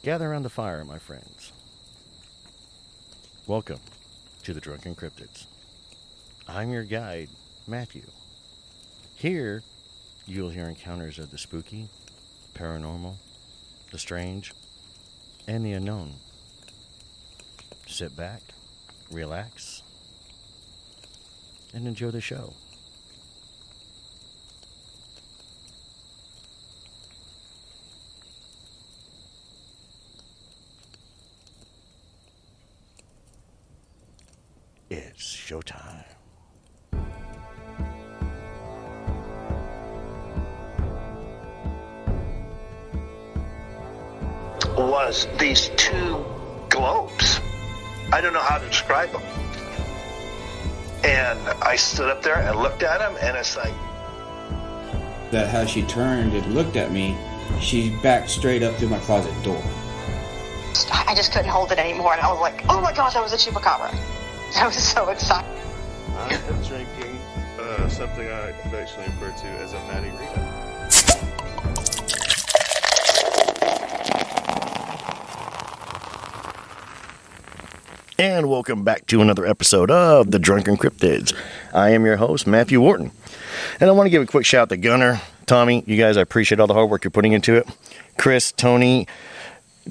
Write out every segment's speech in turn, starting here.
Gather around the fire, my friends. Welcome to the Drunken Cryptids. I'm your guide, Matthew. Here, you'll hear encounters of the spooky, paranormal, the strange, and the unknown. Sit back, relax, and enjoy the show. It's showtime. Was these two globes. I don't know how to describe them. And I stood up there and looked at them, and it's like... That how she turned and looked at me, she backed straight up through my closet door. I just couldn't hold it anymore, and I was like, oh my gosh, I was a chupacabra. I was so excited. I am drinking something I affectionately refer to as a Matty Rita. And welcome back to another episode of The Drunken Cryptids. I am your host, Matthew Wharton. And I want to give a quick shout out to Gunner, Tommy. You guys, I appreciate all the hard work you're putting into it. Chris, Tony,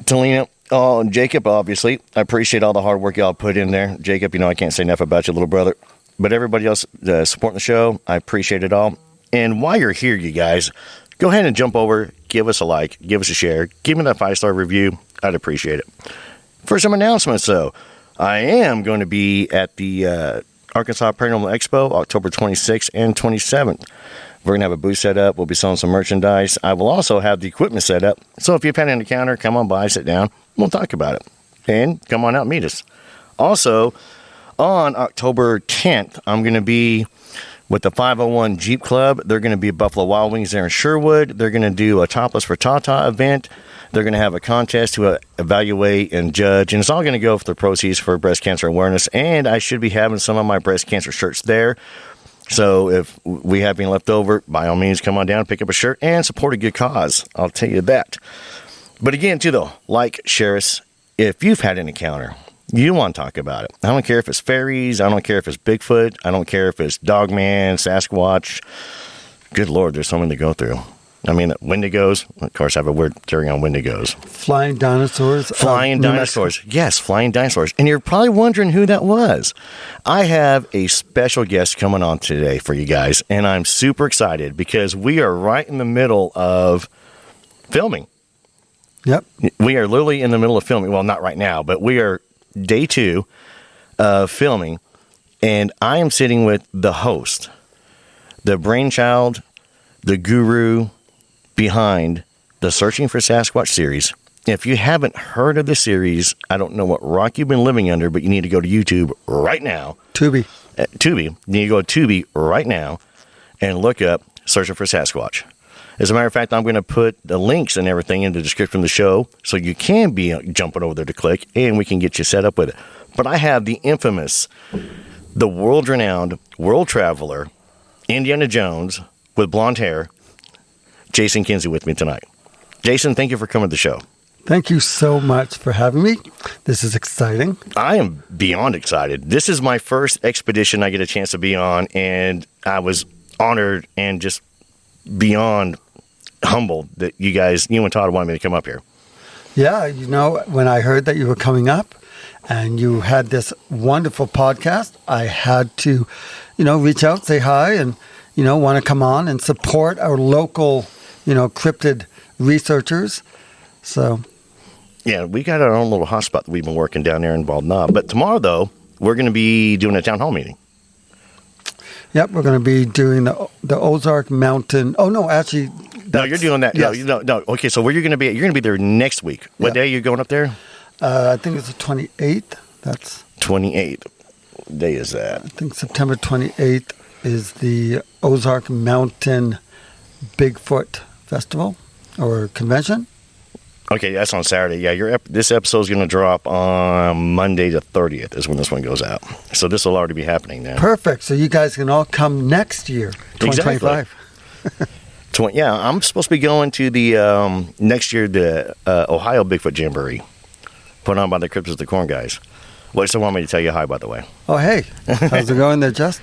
Talina, and Jacob, obviously. I appreciate all the hard work y'all put in there. Jacob, I can't say enough about your little brother. But everybody else supporting the show, I appreciate it all. And while you're here, you guys, go ahead and jump over, give us a like, give us a share, give me that 5-star review. I'd appreciate it. For some announcements, though, I am going to be at the Arkansas Paranormal Expo, October 26th and 27th. We're going to have a booth set up. We'll be selling some merchandise. I will also have the equipment set up. So if you've had an encounter, come on by, sit down. We'll talk about it. And come on out and meet us. Also, on October 10th, I'm going to be with the 501 Jeep Club. They're going to be at Buffalo Wild Wings there in Sherwood. They're going to do a Topless for Tata event. They're going to have a contest to evaluate and judge. And it's all going to go for the proceeds for breast cancer awareness. And I should be having some of my breast cancer shirts there. So if we have any left over, by all means, come on down, pick up a shirt, and support a good cause. I'll tell you that. But again, too, though, like, share us. If you've had an encounter, you want to talk about it. I don't care if it's fairies. I don't care if it's Bigfoot. I don't care if it's Dogman, Sasquatch. Good Lord, there's so many to go through. I mean, Wendigos. Of course, I have a weird theory on Wendigos. Flying dinosaurs. Flying dinosaurs. Yes, flying dinosaurs. And you're probably wondering who that was. I have a special guest coming on today for you guys, and I'm super excited because we are right in the middle of filming. Yep. We are literally in the middle of filming. Well, not right now, but we are day 2 of filming, and I am sitting with the host, the brainchild, the guru behind the Searching for Sasquatch series. If you haven't heard of the series, I don't know what rock you've been living under, but you need to go to YouTube right now. Tubi. You need to go to Tubi right now and look up Searching for Sasquatch. As a matter of fact, I'm going to put the links and everything in the description of the show so you can be jumping over there to click, and we can get you set up with it. But I have the infamous, the world-renowned world traveler, Indiana Jones with blonde hair, Jason Kinsey, with me tonight. Jason, thank you for coming to the show. Thank you so much for having me. This is exciting. I am beyond excited. This is my first expedition I get a chance to be on, and I was honored and just beyond humbled that you and Todd wanted me to come up here. Yeah, when I heard that you were coming up and you had this wonderful podcast, I had to, reach out, say hi, and, want to come on and support our local, cryptid researchers. So, yeah, we got our own little hotspot that we've been working down there in Bald Knob. But tomorrow, though, we're going to be doing a town hall meeting. Yep, we're going to be doing the Ozark Mountain. Oh, no, actually. No, you're doing that. Yes. No. Okay, so where you're going to be? You're going to be there next week. What day are you going up there? I think it's the 28th. That's 28th. What day is that? I think September 28th is the Ozark Mountain Bigfoot Festival or convention. Okay, that's on Saturday. Yeah, this episode is going to drop on Monday the 30th is when this one goes out. So this will already be happening now. Perfect. So you guys can all come next year, 2025. Exactly. Yeah, I'm supposed to be going to the next year the Ohio Bigfoot Jamboree, put on by the Cryptids of the Corn guys. Well, just want me to tell you hi, by the way. Oh, hey. How's it going there, Just?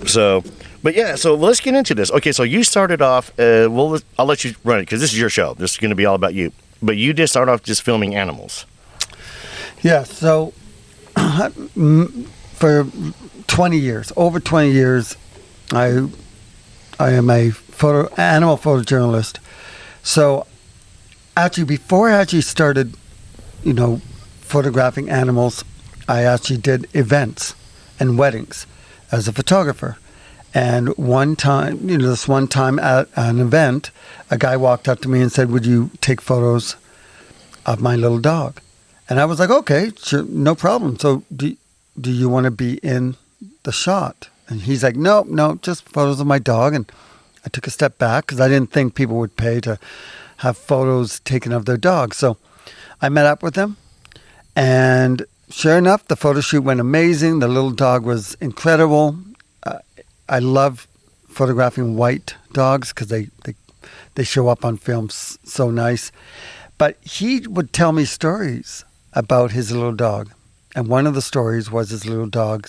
So, but yeah, so let's get into this. Okay, so you started off, well, I'll let you run it because this is your show. This is going to be all about you. But you did start off just filming animals. Yeah, so for 20 years, over 20 years, I am a animal photojournalist. So actually, before I actually started, photographing animals, I actually did events and weddings as a photographer. And one time, this one time at an event, a guy walked up to me and said, "Would you take photos of my little dog?" And I was like, "Okay, sure, no problem. So do you want to be in the shot?" And he's like, no, just photos of my dog. And I took a step back because I didn't think people would pay to have photos taken of their dog. So I met up with him. And sure enough, the photo shoot went amazing. The little dog was incredible. I love photographing white dogs because they show up on film so nice. But he would tell me stories about his little dog. And one of the stories was his little dog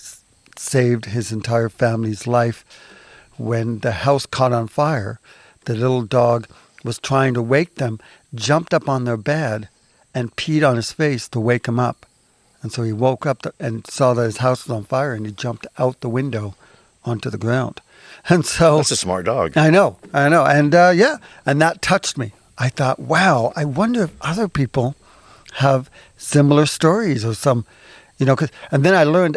saved his entire family's life when the house caught on fire. The little dog was trying to wake them, jumped up on their bed, and peed on his face to wake him up. And so he woke up and saw that his house was on fire, and he jumped out the window onto the ground. And so That's a smart dog. I know. And and that touched me. I thought, wow, I wonder if other people have similar stories or some, and then I learned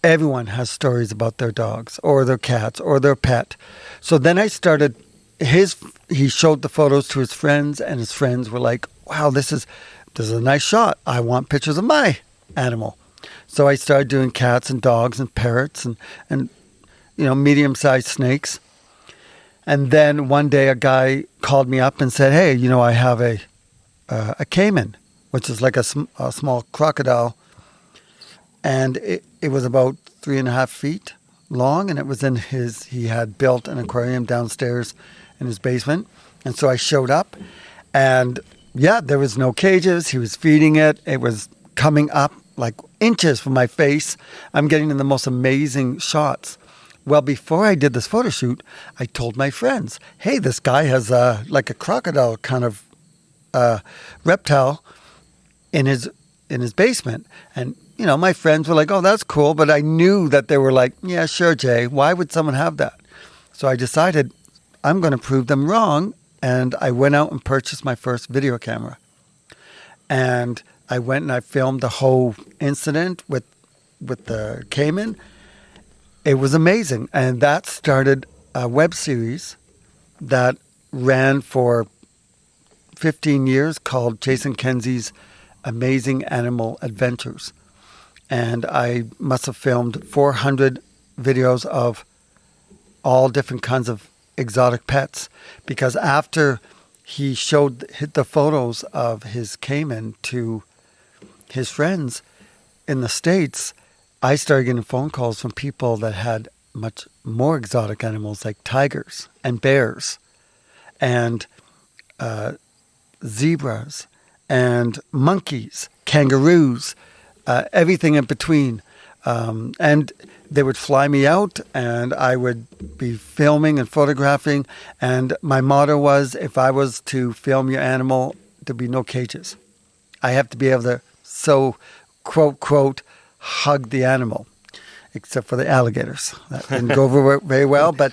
everyone has stories about their dogs or their cats or their pet. So then I started, he showed the photos to his friends, and his friends were like, wow, this is a nice shot. I want pictures of my animal. So I started doing cats and dogs and parrots and medium-sized snakes. And then one day a guy called me up and said, hey, I have a caiman, which is like a small crocodile. And it was about 3.5 feet long, and it was he had built an aquarium downstairs in his basement. And so I showed up, and there was no cages. He was feeding it. It was coming up like inches from my face. I'm getting the most amazing shots. Well, before I did this photo shoot, I told my friends, hey, this guy has like a crocodile kind of reptile in his basement. And, my friends were like, oh, that's cool. But I knew that they were like, yeah, sure, Jay. Why would someone have that? So I decided I'm going to prove them wrong. And I went out and purchased my first video camera. And I went and I filmed the whole incident with the caiman. It was amazing. And that started a web series that ran for 15 years called Jason Kenize's Amazing Animal Adventures. And I must have filmed 400 videos of all different kinds of exotic pets, because after he showed the photos of his caiman to his friends in the States, I started getting phone calls from people that had much more exotic animals like tigers and bears and zebras and monkeys, kangaroos, everything in between. And they would fly me out, and I would be filming and photographing. And my motto was, if I was to film your animal, there'd be no cages. I have to be able to, quote, hug the animal, except for the alligators. That didn't go over very well. But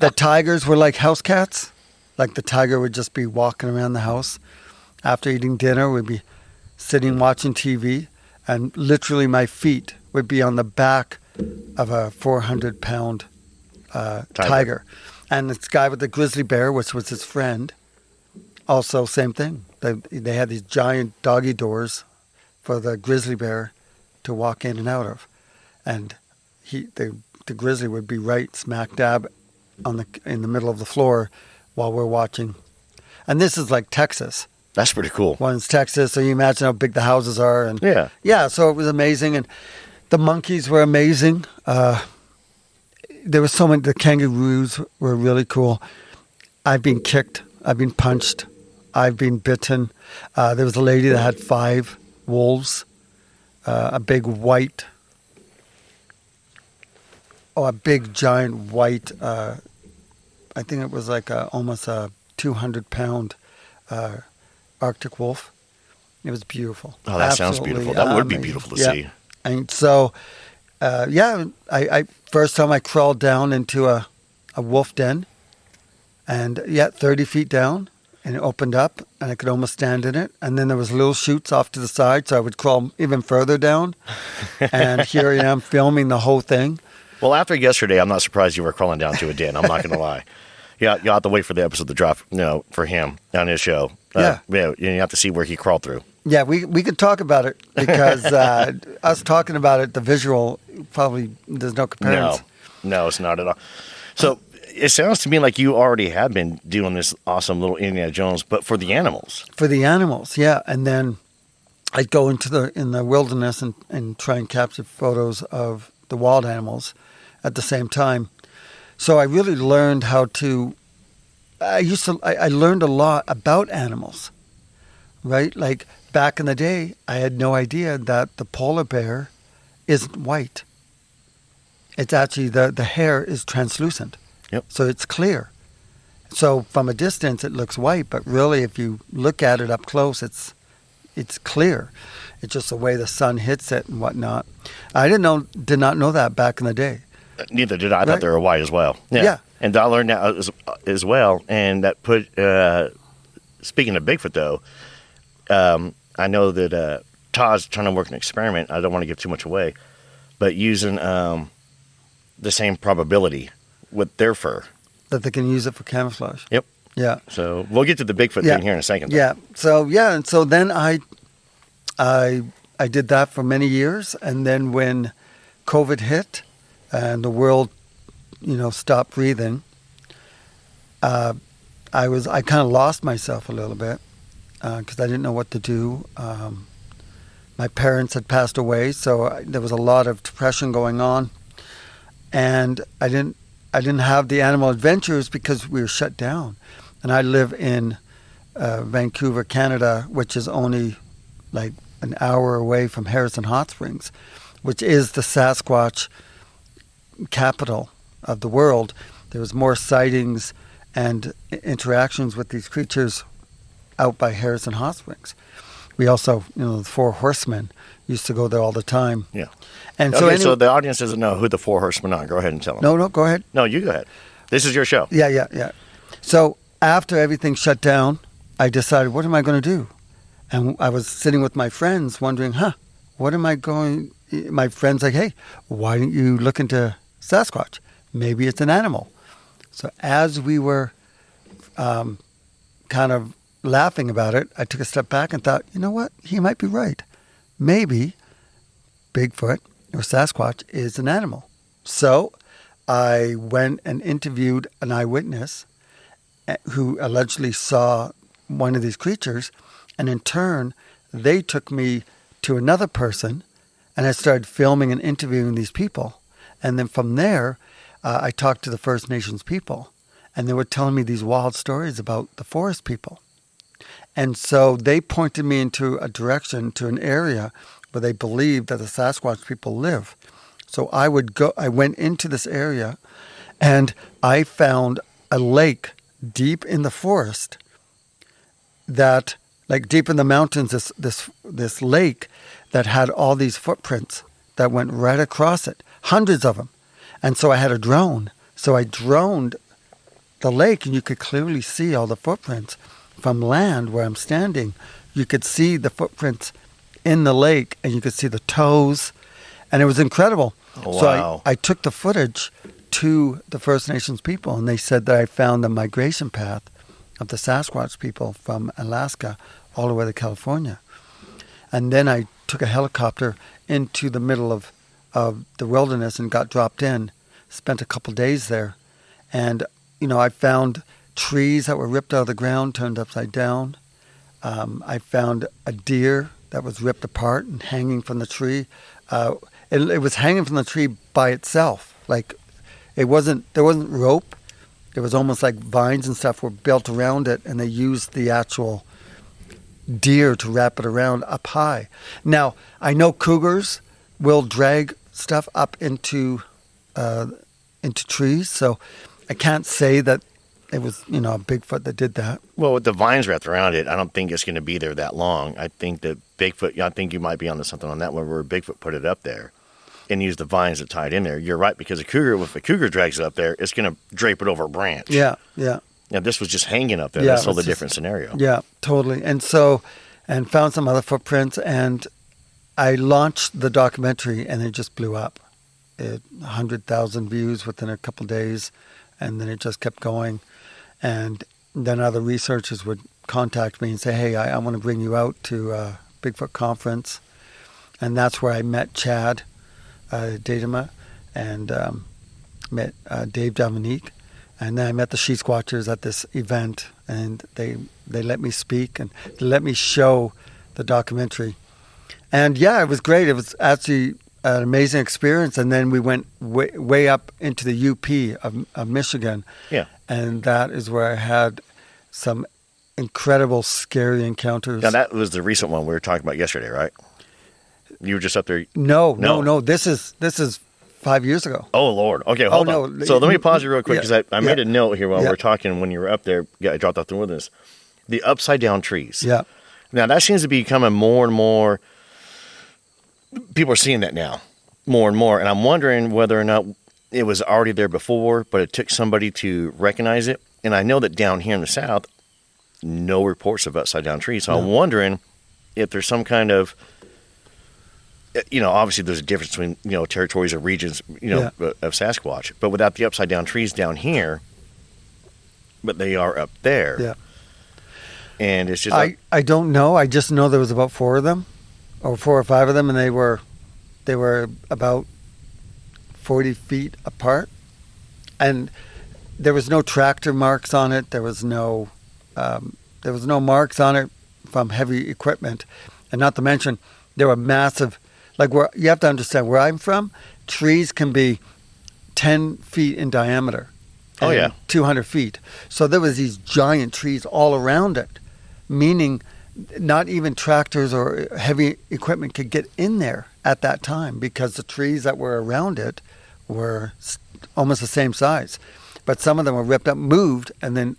the tigers were like house cats. Like the tiger would just be walking around the house. After eating dinner, we'd be sitting watching TV, and literally my feet would be on the back of a 400-pound tiger. And this guy with the grizzly bear, which was his friend, also same thing. They had these giant doggy doors for the grizzly bear to walk in and out of. And the grizzly would be right smack dab in the middle of the floor while we're watching. And this is like Texas. That's pretty cool. One's Texas, so you imagine how big the houses are. And yeah, so it was amazing. And the monkeys were amazing. There were so many. The kangaroos were really cool. I've been kicked. I've been punched. I've been bitten. There was a lady that had 5 wolves, a big giant white, I think it was like almost a 200-pound Arctic wolf. It was beautiful. Oh, that sounds Absolutely beautiful. That would be amazing. beautiful to Yeah. see. And so, I first time I crawled down into a wolf den, and 30 feet down, and it opened up, and I could almost stand in it. And then there was little chutes off to the side, so I would crawl even further down. And here I am filming the whole thing. Well, after yesterday, I'm not surprised you were crawling down to a den. I'm not going to lie. Yeah, you'll have to wait for the episode to drop, for him on his show. You have to see where he crawled through. Yeah, we could talk about it because us talking about it, the visual, probably there's no comparison. No, it's not at all. So it sounds to me like you already have been doing this awesome little Indiana Jones, but for the animals. For the animals, yeah. And then I'd go into the wilderness and try and capture photos of the wild animals at the same time. So I really learned how to. I learned a lot about animals, right? Like back in the day, I had no idea that the polar bear isn't white. It's actually the hair is translucent. Yep. So it's clear. So from a distance, it looks white, but really, if you look at it up close, it's clear. It's just the way the sun hits it and whatnot. I did not know that back in the day. Neither did I. I thought they were white as well. Yeah. And I learned that as well. And that put, speaking of Bigfoot, though, I know that Todd's trying to work an experiment. I don't want to give too much away, but using the same probability with their fur. That they can use it for camouflage. Yep. Yeah. So we'll get to the Bigfoot thing here in a second. Yeah. So and so then I did that for many years, and then when COVID hit and the world, stopped breathing, I kind of lost myself a little bit because I didn't know what to do. My parents had passed away, so there was a lot of depression going on, and I didn't have the animal adventures because we were shut down. And I live in Vancouver, Canada, which is only like an hour away from Harrison Hot Springs, which is the Sasquatch capital of the world. There was more sightings and interactions with these creatures out by Harrison Hot Springs. We also, the Four Horsemen used to go there all the time. Yeah. And so the audience doesn't know who the Four Horsemen are. Go ahead and tell them. No, go ahead. No, you go ahead. This is your show. Yeah. So after everything shut down, I decided, what am I going to do? And I was sitting with my friends wondering, what am I going... My friend's like, hey, why don't you look into Sasquatch? Maybe it's an animal. So as we were kind of laughing about it, I took a step back and thought, you know what? He might be right. Maybe Bigfoot or Sasquatch is an animal. So I went and interviewed an eyewitness who allegedly saw one of these creatures, and in turn, they took me to another person, and I started filming and interviewing these people. And then from there, I talked to the First Nations people, and they were telling me these wild stories about the forest people. And so they pointed me into a direction, to an area where they believed that the Sasquatch people live. So I went into this area, and I found a lake deep in the forest that, like deep in the mountains, this lake that had all these footprints that went right across it, hundreds of them. And so I had a drone. So I droned the lake, and you could clearly see all the footprints from land where I'm standing. You could see the footprints in the lake, and you could see the toes, and it was incredible. Oh, wow. So I took the footage to the First Nations people, and they said that I found the migration path of the Sasquatch people from Alaska all the way to California. And then I took a helicopter into the middle of the wilderness and got dropped in, spent a couple days there. And, I found trees that were ripped out of the ground, turned upside down. I found a deer that was ripped apart and hanging from the tree. It was hanging from the tree by itself. Like, there wasn't rope. it was almost like vines and stuff were built around it, and they used the actual deer to wrap it around up high. Now, I know cougars will drag stuff up into trees, so I can't say that it was, a Bigfoot that did that. Well, with the vines wrapped around it, I don't think it's going to be there that long. I think that Bigfoot, I think you might be onto something on that one where Bigfoot put it up there and used the vines that tied in there. You're right, because if a cougar drags it up there, it's going to drape it over a branch. Yeah, yeah. Now, this was just hanging up there. Yeah, That's a different scenario. Yeah, totally. And found some other footprints, and I launched the documentary, and it just blew up. 100,000 views within a couple of days, and then it just kept going. And then other researchers would contact me and say, hey, I want to bring you out to a Bigfoot conference. And that's where I met Chad Datema and met Dave Dominique. And then I met the Sasquatchers at this event, and they let me speak and they let me show the documentary. And yeah, it was great. It was actually an amazing experience. And then we went way up into the UP of Michigan. Yeah. And that is where I had some incredible, scary encounters. Now, that was the recent one we were talking about yesterday, right? You were just up there. No. This is 5 years ago. Oh, Lord. Okay, hold on. So let me pause you real quick, because I made a note here while we were talking when you were up there. Yeah, I dropped off the wilderness. The upside-down trees. Yeah. Now, that seems to be becoming more and more. People are seeing that now more and more. And I'm wondering whether or not it was already there before, but it took somebody to recognize it. And I know that down here in the South, no reports of upside-down trees. So I'm wondering if there's some kind of, obviously there's a difference between, territories or regions, of Sasquatch. But without the upside-down trees down here, but they are up there. Yeah. And it's just I don't know. I just know there was about 4 of them, or 4 or 5 of them, and they were about 40 feet apart, and there was no tractor marks on it. There was no marks on it from heavy equipment, and not to mention there were massive. Like, where you have to understand where I'm from, trees can be 10 feet in diameter. Oh yeah, 200 feet. So there was these giant trees all around it, meaning not even tractors or heavy equipment could get in there at that time, because the trees that were around it were almost the same size. But some of them were ripped up, moved, and then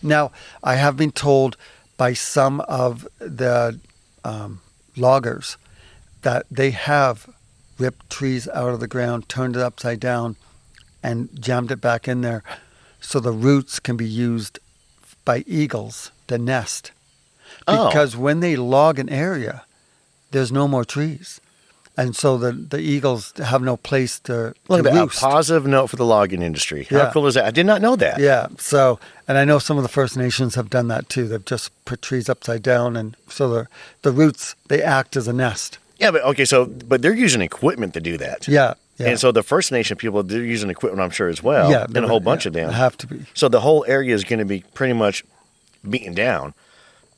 now I have been told by some of the loggers that they have ripped trees out of the ground, turned it upside down, and jammed it back in there so the roots can be used by eagles to nest. Because when they log an area, there's no more trees. And so the eagles have no place to Look at that. roost. A positive note for the logging industry. How cool is that? I did not know that. Yeah. So, and I know some of the First Nations have done that too. They've just put trees upside down, and so the roots, they act as a nest. Yeah, but they're using equipment to do that. Yeah. And so the First Nation people, they're using equipment, I'm sure, as well. Yeah. And a whole bunch of them. Have to be. So the whole area is going to be pretty much beaten down.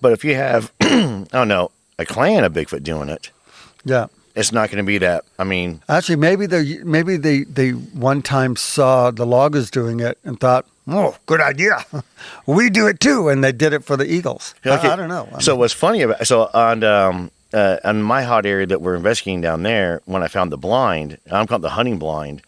But if you have, I don't know, a clan of Bigfoot doing it, Yeah. it's not going to be that. I mean, Actually, maybe they one time saw the loggers doing it and thought, "Oh, good idea, we do it too," and they did it for the eagles. okay. I don't know. So what's funny about on my hot area that we're investigating down there, when I found the blind, I'm called the hunting blind,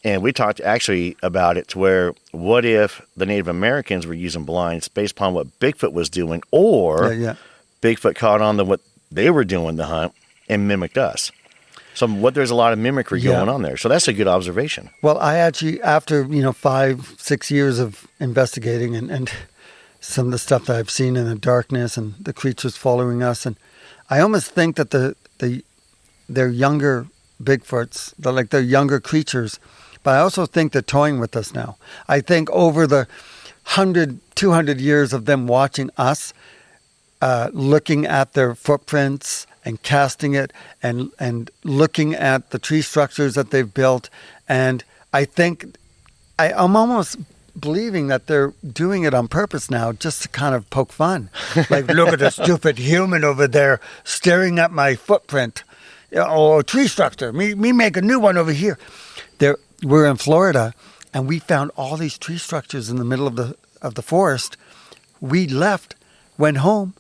and we talked actually about it to where, what if the Native Americans were using blinds based upon what Bigfoot was doing, or Bigfoot caught on to what they were doing to hunt and mimicked us. So there's a lot of mimicry going on there. So that's a good observation. Well, I actually, after 5-6 years of investigating and some of the stuff that I've seen in the darkness and the creatures following us, and I almost think that they're younger Bigfoots, they're younger creatures, but I also think they're toying with us now. I think over the 100, 200 years of them watching us, looking at their footprints and casting it and looking at the tree structures that they've built. And I think I'm almost believing that they're doing it on purpose now just to kind of poke fun. Like, look at the stupid human over there staring at my footprint or tree structure. Me make a new one over here. We're in Florida, and we found all these tree structures in the middle of the forest. We left, went home.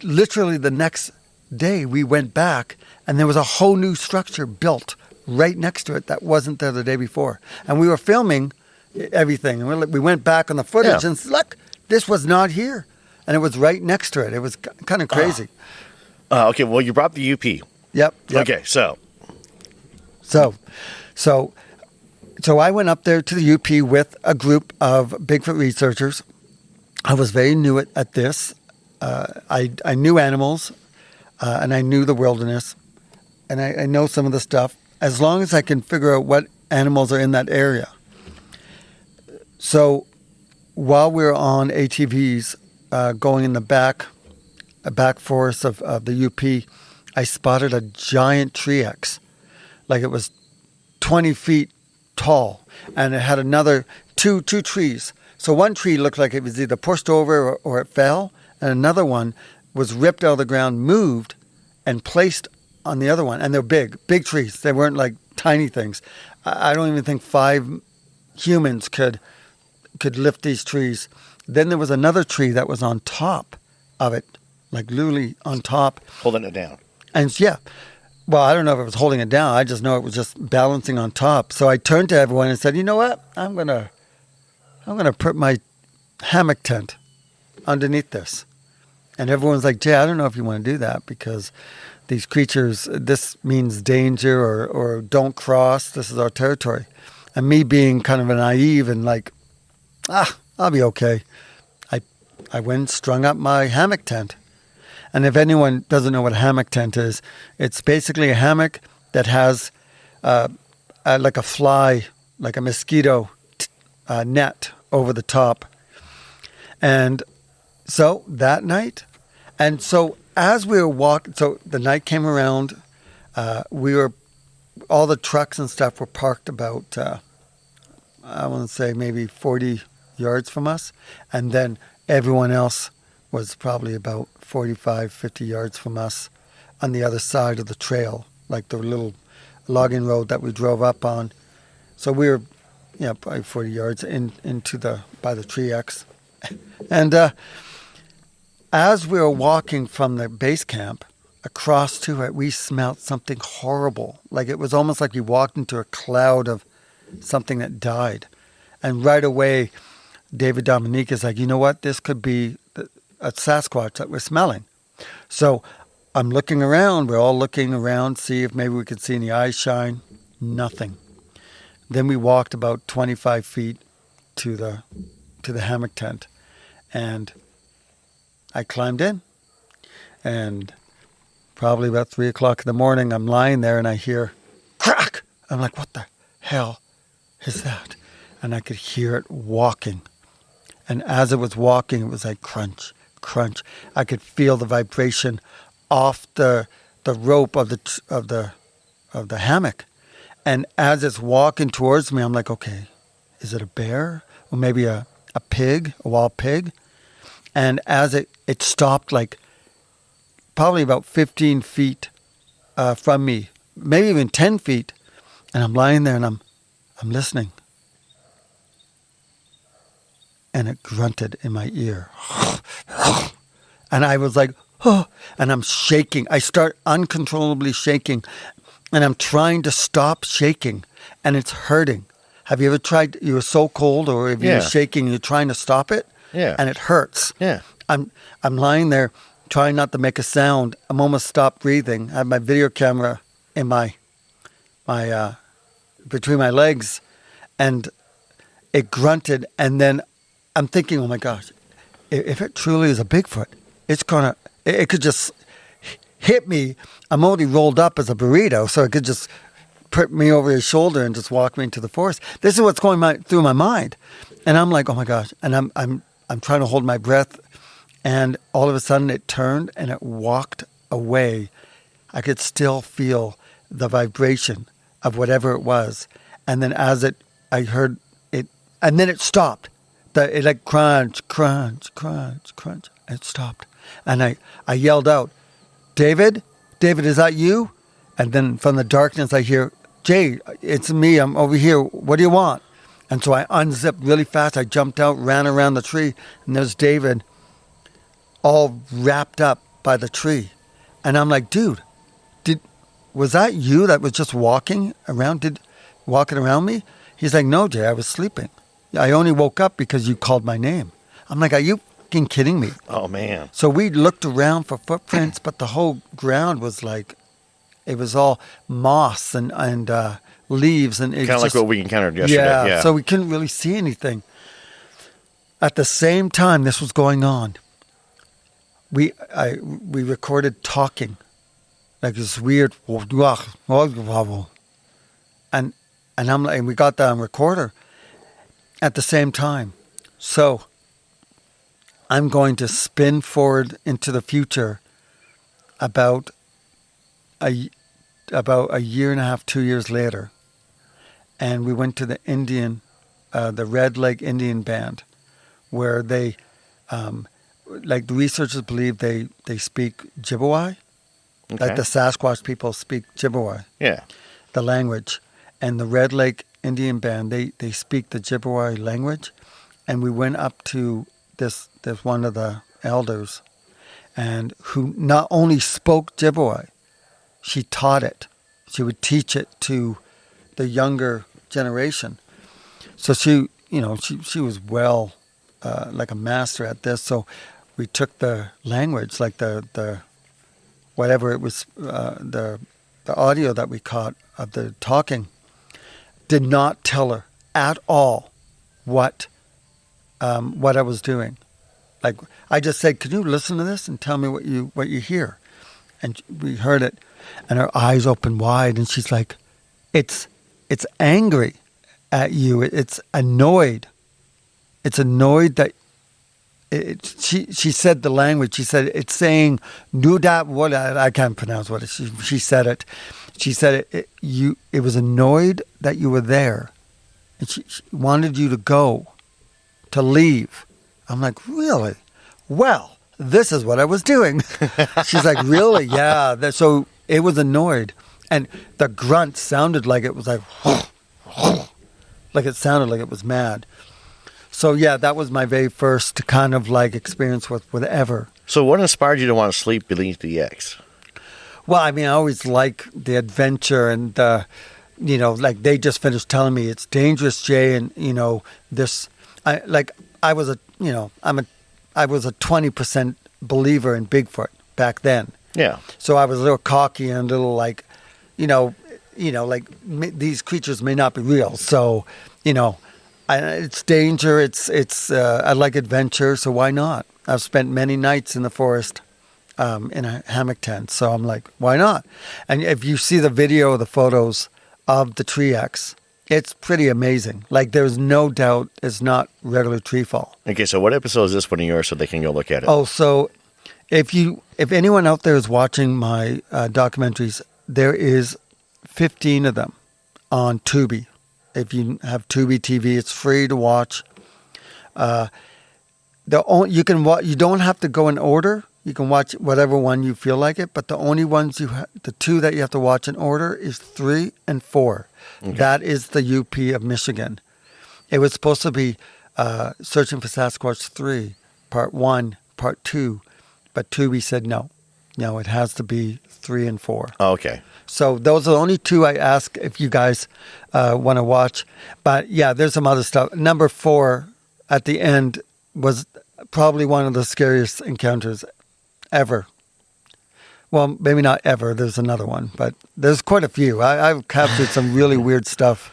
Literally the next day we went back, and there was a whole new structure built right next to it that wasn't there the day before. And we were filming everything. And we went back on the footage and said, look, this was not here. And it was right next to it. It was kind of crazy. Okay, well, you brought the UP. Yep. Okay, so I went up there to the UP with a group of Bigfoot researchers. I was very new at this. I knew animals, and I knew the wilderness, and I know some of the stuff, as long as I can figure out what animals are in that area. So while we were on ATVs going in the back forest of the UP, I spotted a giant tree X. Like it was 20 feet tall, and it had another two trees. So one tree looked like it was either pushed over or it fell, and another one was ripped out of the ground, moved, and placed on the other one. And they're big trees. They weren't like tiny things. I don't even think 5 humans could lift these trees. Then there was another tree that was on top of it, like literally on top. Holding it down. And well, I don't know if it was holding it down. I just know it was just balancing on top. So I turned to everyone and said, you know what? I'm gonna put my hammock tent underneath this. And everyone's like, Jay, I don't know if you want to do that because these creatures, this means danger or don't cross. This is our territory. And me being kind of a naive and like, I'll be okay. I went and strung up my hammock tent. And if anyone doesn't know what a hammock tent is, it's basically a hammock that has like a fly, like a mosquito net over the top. And so that night, and so as we were walking, so the night came around, all the trucks and stuff were parked about, I want to say maybe 40 yards from us. And then everyone else was probably about 45, 50 yards from us on the other side of the trail, like the little logging road that we drove up on. So we were, probably 40 yards by the tree X. And as we were walking from the base camp across to it, we smelled something horrible. Like it was almost like we walked into a cloud of something that died. And right away, David Dominique is like, you know what? This could be a Sasquatch that we're smelling. So I'm looking around. We're all looking around, see if maybe we could see any eyes shine. Nothing. Then we walked about 25 feet to the hammock tent, and I climbed in. And probably about 3 o'clock in the morning, I'm lying there and I hear crack. I'm like, what the hell is that? And I could hear it walking. And as it was walking, it was like crunch, crunch. I could feel the vibration off the rope of the hammock. And as it's walking towards me, I'm like, okay, is it a bear or maybe a pig, a wild pig? And as it stopped, like probably about 15 feet from me, maybe even 10 feet, and I'm lying there and I'm listening. And it grunted in my ear. And I was like, oh, and I'm shaking. I start uncontrollably shaking, and I'm trying to stop shaking, and it's hurting. Have you ever tried, you were so cold, or if you're shaking, you're trying to stop it? Yeah. And it hurts. Yeah. I'm lying there trying not to make a sound. I'm almost stopped breathing. I have my video camera in my between my legs, and it grunted, and then I'm thinking, oh my gosh, if it truly is a Bigfoot, it could just hit me. I'm already rolled up as a burrito, so it could just put me over his shoulder and just walk me into the forest. This is what's going through my mind. And I'm like, oh my gosh. And I'm trying to hold my breath. And all of a sudden it turned and it walked away. I could still feel the vibration of whatever it was. And then I heard it, and then it stopped. It like crunch, crunch, crunch, crunch. It stopped. And I yelled out, David, is that you? And then from the darkness I hear, Jay, it's me. I'm over here. What do you want? And so I unzipped really fast. I jumped out, ran around the tree, and there's David all wrapped up by the tree. And I'm like, dude, was that you that was just walking around me? He's like, no, Jay, I was sleeping. I only woke up because you called my name. I'm like, are you fucking kidding me? Oh, man. So we looked around for footprints, but the whole ground was like, it was all moss and leaves. And Kind of like what we encountered yesterday. Yeah. So we couldn't really see anything. At the same time this was going on, we recorded talking, like this weird, and I'm like, and we got that on recorder at the same time. So I'm going to spin forward into the future about a year and a half, 2 years later, and we went to the the Red Lake Indian Band, where they, like the researchers believe they speak Ojibwe, like the Sasquatch people speak Ojibwe, the language, and the Red Lake Indian Band they speak the Ojibwe language, and we went up to this one of the elders, and who not only spoke Ojibwe, she taught it. She would teach it to the younger generation. So she was well, like a master at this. So we took the language, like the whatever it was, the audio that we caught of the talking, did not tell her at all what I was doing. Like I just said, "Can you listen to this and tell me what you hear?" And we heard it, and her eyes opened wide, and she's like, "It's angry at you. It's annoyed. It's annoyed that." She said the language. She said it's saying "do that." What I can't pronounce what it. She said it. She said it was annoyed that you were there, and she wanted you to go, to leave. I'm like, really? Well, this is what I was doing. She's like, really? Yeah. So it was annoyed, and the grunt sounded like it was like it sounded like it was mad. So yeah, that was my very first kind of like experience with whatever. So what inspired you to want to sleep beneath the X? Well, I mean, I always like the adventure, and like they just finished telling me it's dangerous, Jay, and this. I was a 20% believer in Bigfoot back then. Yeah. So I was a little cocky and a little like, these creatures may not be real. So, it's danger. It's I like adventure. So why not? I've spent many nights in the forest, in a hammock tent. So I'm like, why not? And if you see the video, the photos of the tree X, it's pretty amazing. Like, there's no doubt it's not regular tree fall. Okay, so what episode is this one of yours so they can go look at it? Oh, so if anyone out there is watching my documentaries, there is 15 of them on Tubi. If you have Tubi TV, it's free to watch. You don't have to go in order. You can watch whatever one you feel like it, but the only ones the two that you have to watch in order is 3 and 4. Okay. That is the UP of Michigan. It was supposed to be Searching for Sasquatch 3, Part 1, Part 2, but Tubi said no. No, it has to be 3 and 4. Oh, okay. So those are the only two I ask if you guys want to watch. But yeah, there's some other stuff. Number 4 at the end was probably one of the scariest encounters ever. Well, maybe not ever. There's another one, but there's quite a few. I've captured some really weird stuff.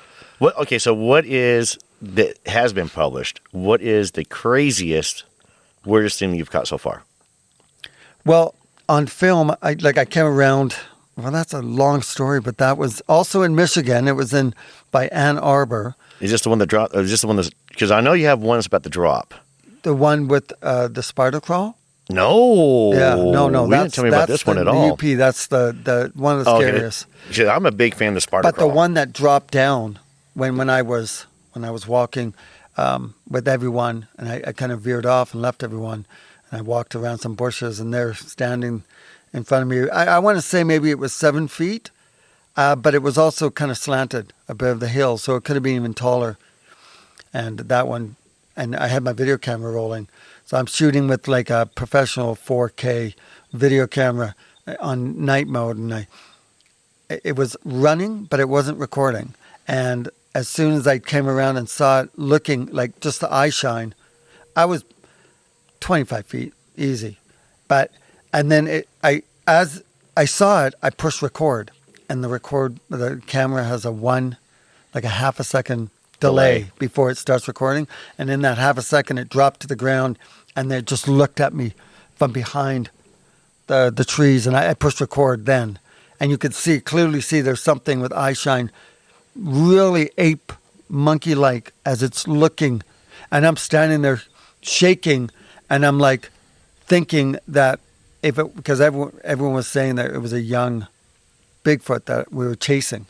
So what is that has been published? What is the craziest, weirdest thing you've caught so far? Well, on film, I came around. Well, that's a long story, but that was also in Michigan. It was by Ann Arbor. Is this the one that dropped? Is this the one because I know you have ones about the drop. The one with the spider crawl? No. Yeah, no. You didn't tell me about this one at all. UP, that's the one of the scariest. Okay. I'm a big fan of the spider crawl. But crawl. the one that dropped down when I was walking with everyone, and I kind of veered off and left everyone, and I walked around some bushes, and they're standing in front of me. I want to say maybe it was 7 feet, but it was also kind of slanted above the hill, so it could have been even taller. and that one, and I had my video camera rolling. So I'm shooting with like a professional 4K video camera on night mode, and it was running, but it wasn't recording. And as soon as I came around and saw it looking like just the eye shine, I was 25 feet, easy. And then as I saw it, I pushed record, and the camera has a half a second delay before it starts recording. And in that half a second, it dropped to the ground, and they just looked at me from behind the trees, and I pushed record then. And you could clearly see there's something with eye shine, really ape monkey-like as it's looking. And I'm standing there shaking, and I'm like thinking that because everyone was saying that it was a young Bigfoot that we were chasing.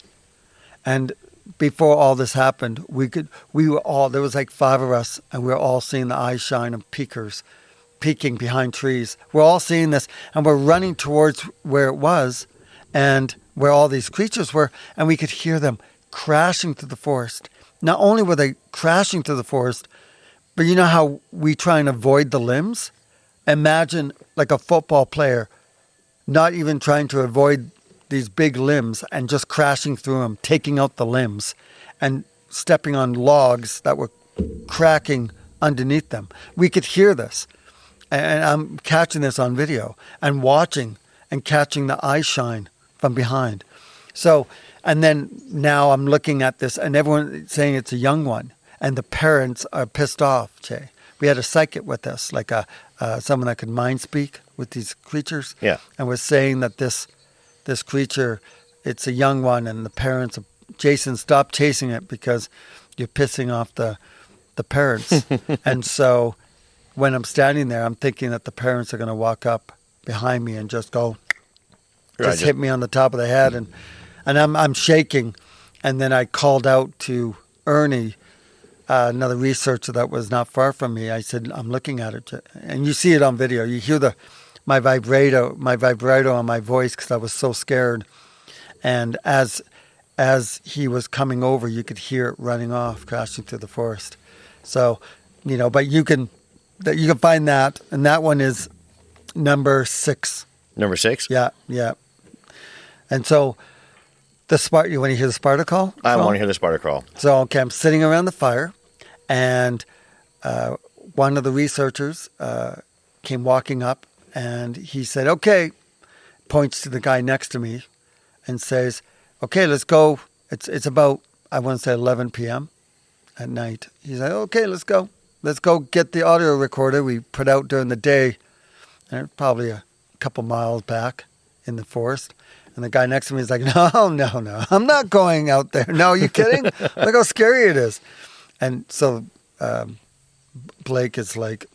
And before all this happened, there was like 5 of us, and we were all seeing the eye shine of peeking behind trees. We're all seeing this, and we're running towards where it was and where all these creatures were, and we could hear them crashing through the forest. Not only were they crashing through the forest, but you know how we try and avoid the limbs? Imagine like a football player not even trying to avoid these big limbs and just crashing through them, taking out the limbs and stepping on logs that were cracking underneath them. We could hear this. And I'm catching this on video and watching and catching the eye shine from behind. So, and then now I'm looking at this, and everyone's saying it's a young one, and the parents are pissed off, Jay. We had a psychic with us, like someone that could mind speak with these creatures. Yeah. And was saying that this creature, it's a young one, and the parents, Jason, stop chasing it because you're pissing off the parents. And so when I'm standing there, I'm thinking that the parents are going to walk up behind me and just go, hit me on the top of the head, and I'm shaking. And then I called out to Ernie, another researcher that was not far from me. I said, I'm looking at it, and you see it on video. You hear my vibrato on my voice because I was so scared. And as he was coming over, you could hear it running off, crashing through the forest. So, but you can find that, and that one is number 6. Number 6? Yeah. And so you want to hear the Sparta call? I want to hear the Sparta call. So, okay, I'm sitting around the fire, and one of the researchers came walking up, and he said, okay, points to the guy next to me and says, okay, let's go. It's about, I want to say 11 p.m. at night. He's like, okay, let's go. Let's go get the audio recorder we put out during the day, and probably a couple miles back in the forest. And the guy next to me is like, no, I'm not going out there. No, are you kidding? Look how scary it is. And so Blake is like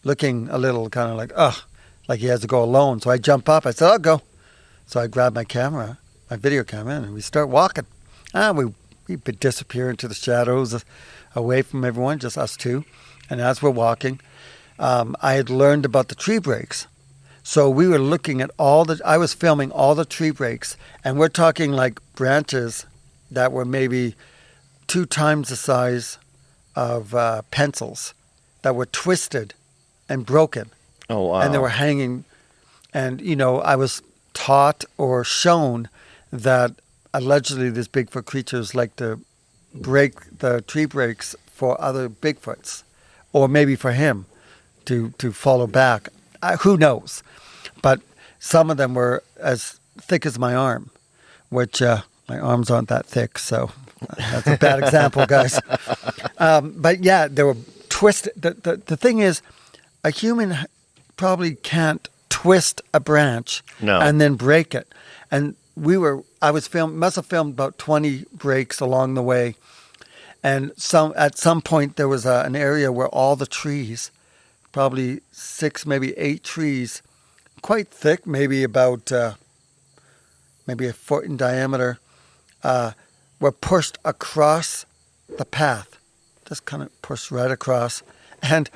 looking a little kind of like he has to go alone. So I jump up. I said, I'll go. So I grab my video camera, and we start walking. We disappear into the shadows away from everyone, just us two. And as we're walking, I had learned about the tree breaks. So we were looking at I was filming all the tree breaks, and we're talking like branches that were maybe 2 times the size of pencils that were twisted and broken. Oh, wow. And they were hanging. And, I was taught or shown that allegedly these Bigfoot creatures like to break the tree breaks for other Bigfoots, or maybe for him to follow back. Who knows? But some of them were as thick as my arm, which my arms aren't that thick, so that's a bad example, guys. But yeah, they were twisted. The thing is, a human probably can't twist a branch and then break it. And must have filmed about 20 breaks along the way. And at some point there was an area where all the trees, probably 6, maybe 8 trees, quite thick, maybe about maybe a foot in diameter, were pushed across the path, just kind of pushed right across. And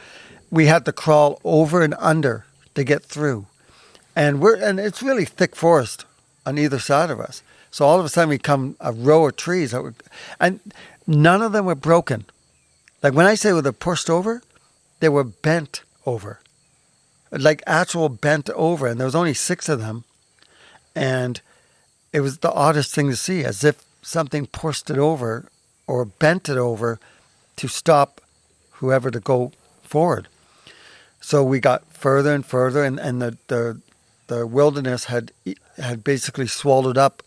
we had to crawl over and under to get through. And it's really thick forest on either side of us. So all of a sudden we come a row of trees, and none of them were broken. Like when I say they're pushed over, they were bent over. Like actual bent over. And there was only 6 of them. And it was the oddest thing to see, as if something pushed it over or bent it over to stop whoever to go forward. So we got further and further, and the wilderness had basically swallowed up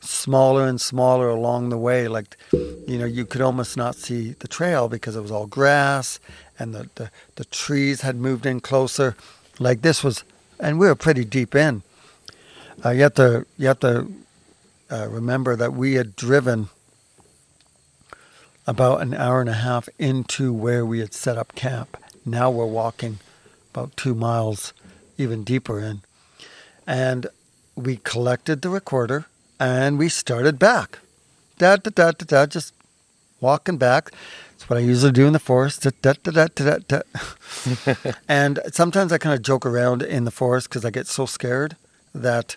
smaller and smaller along the way. Like, you could almost not see the trail because it was all grass, and the trees had moved in closer. Like this was, and we were pretty deep in. You have to remember that we had driven about an hour and a half into where we had set up camp. Now we're walking about 2 miles, even deeper in. And we collected the recorder and we started back. Just walking back. That's what I usually do in the forest. And sometimes I kind of joke around in the forest because I get so scared that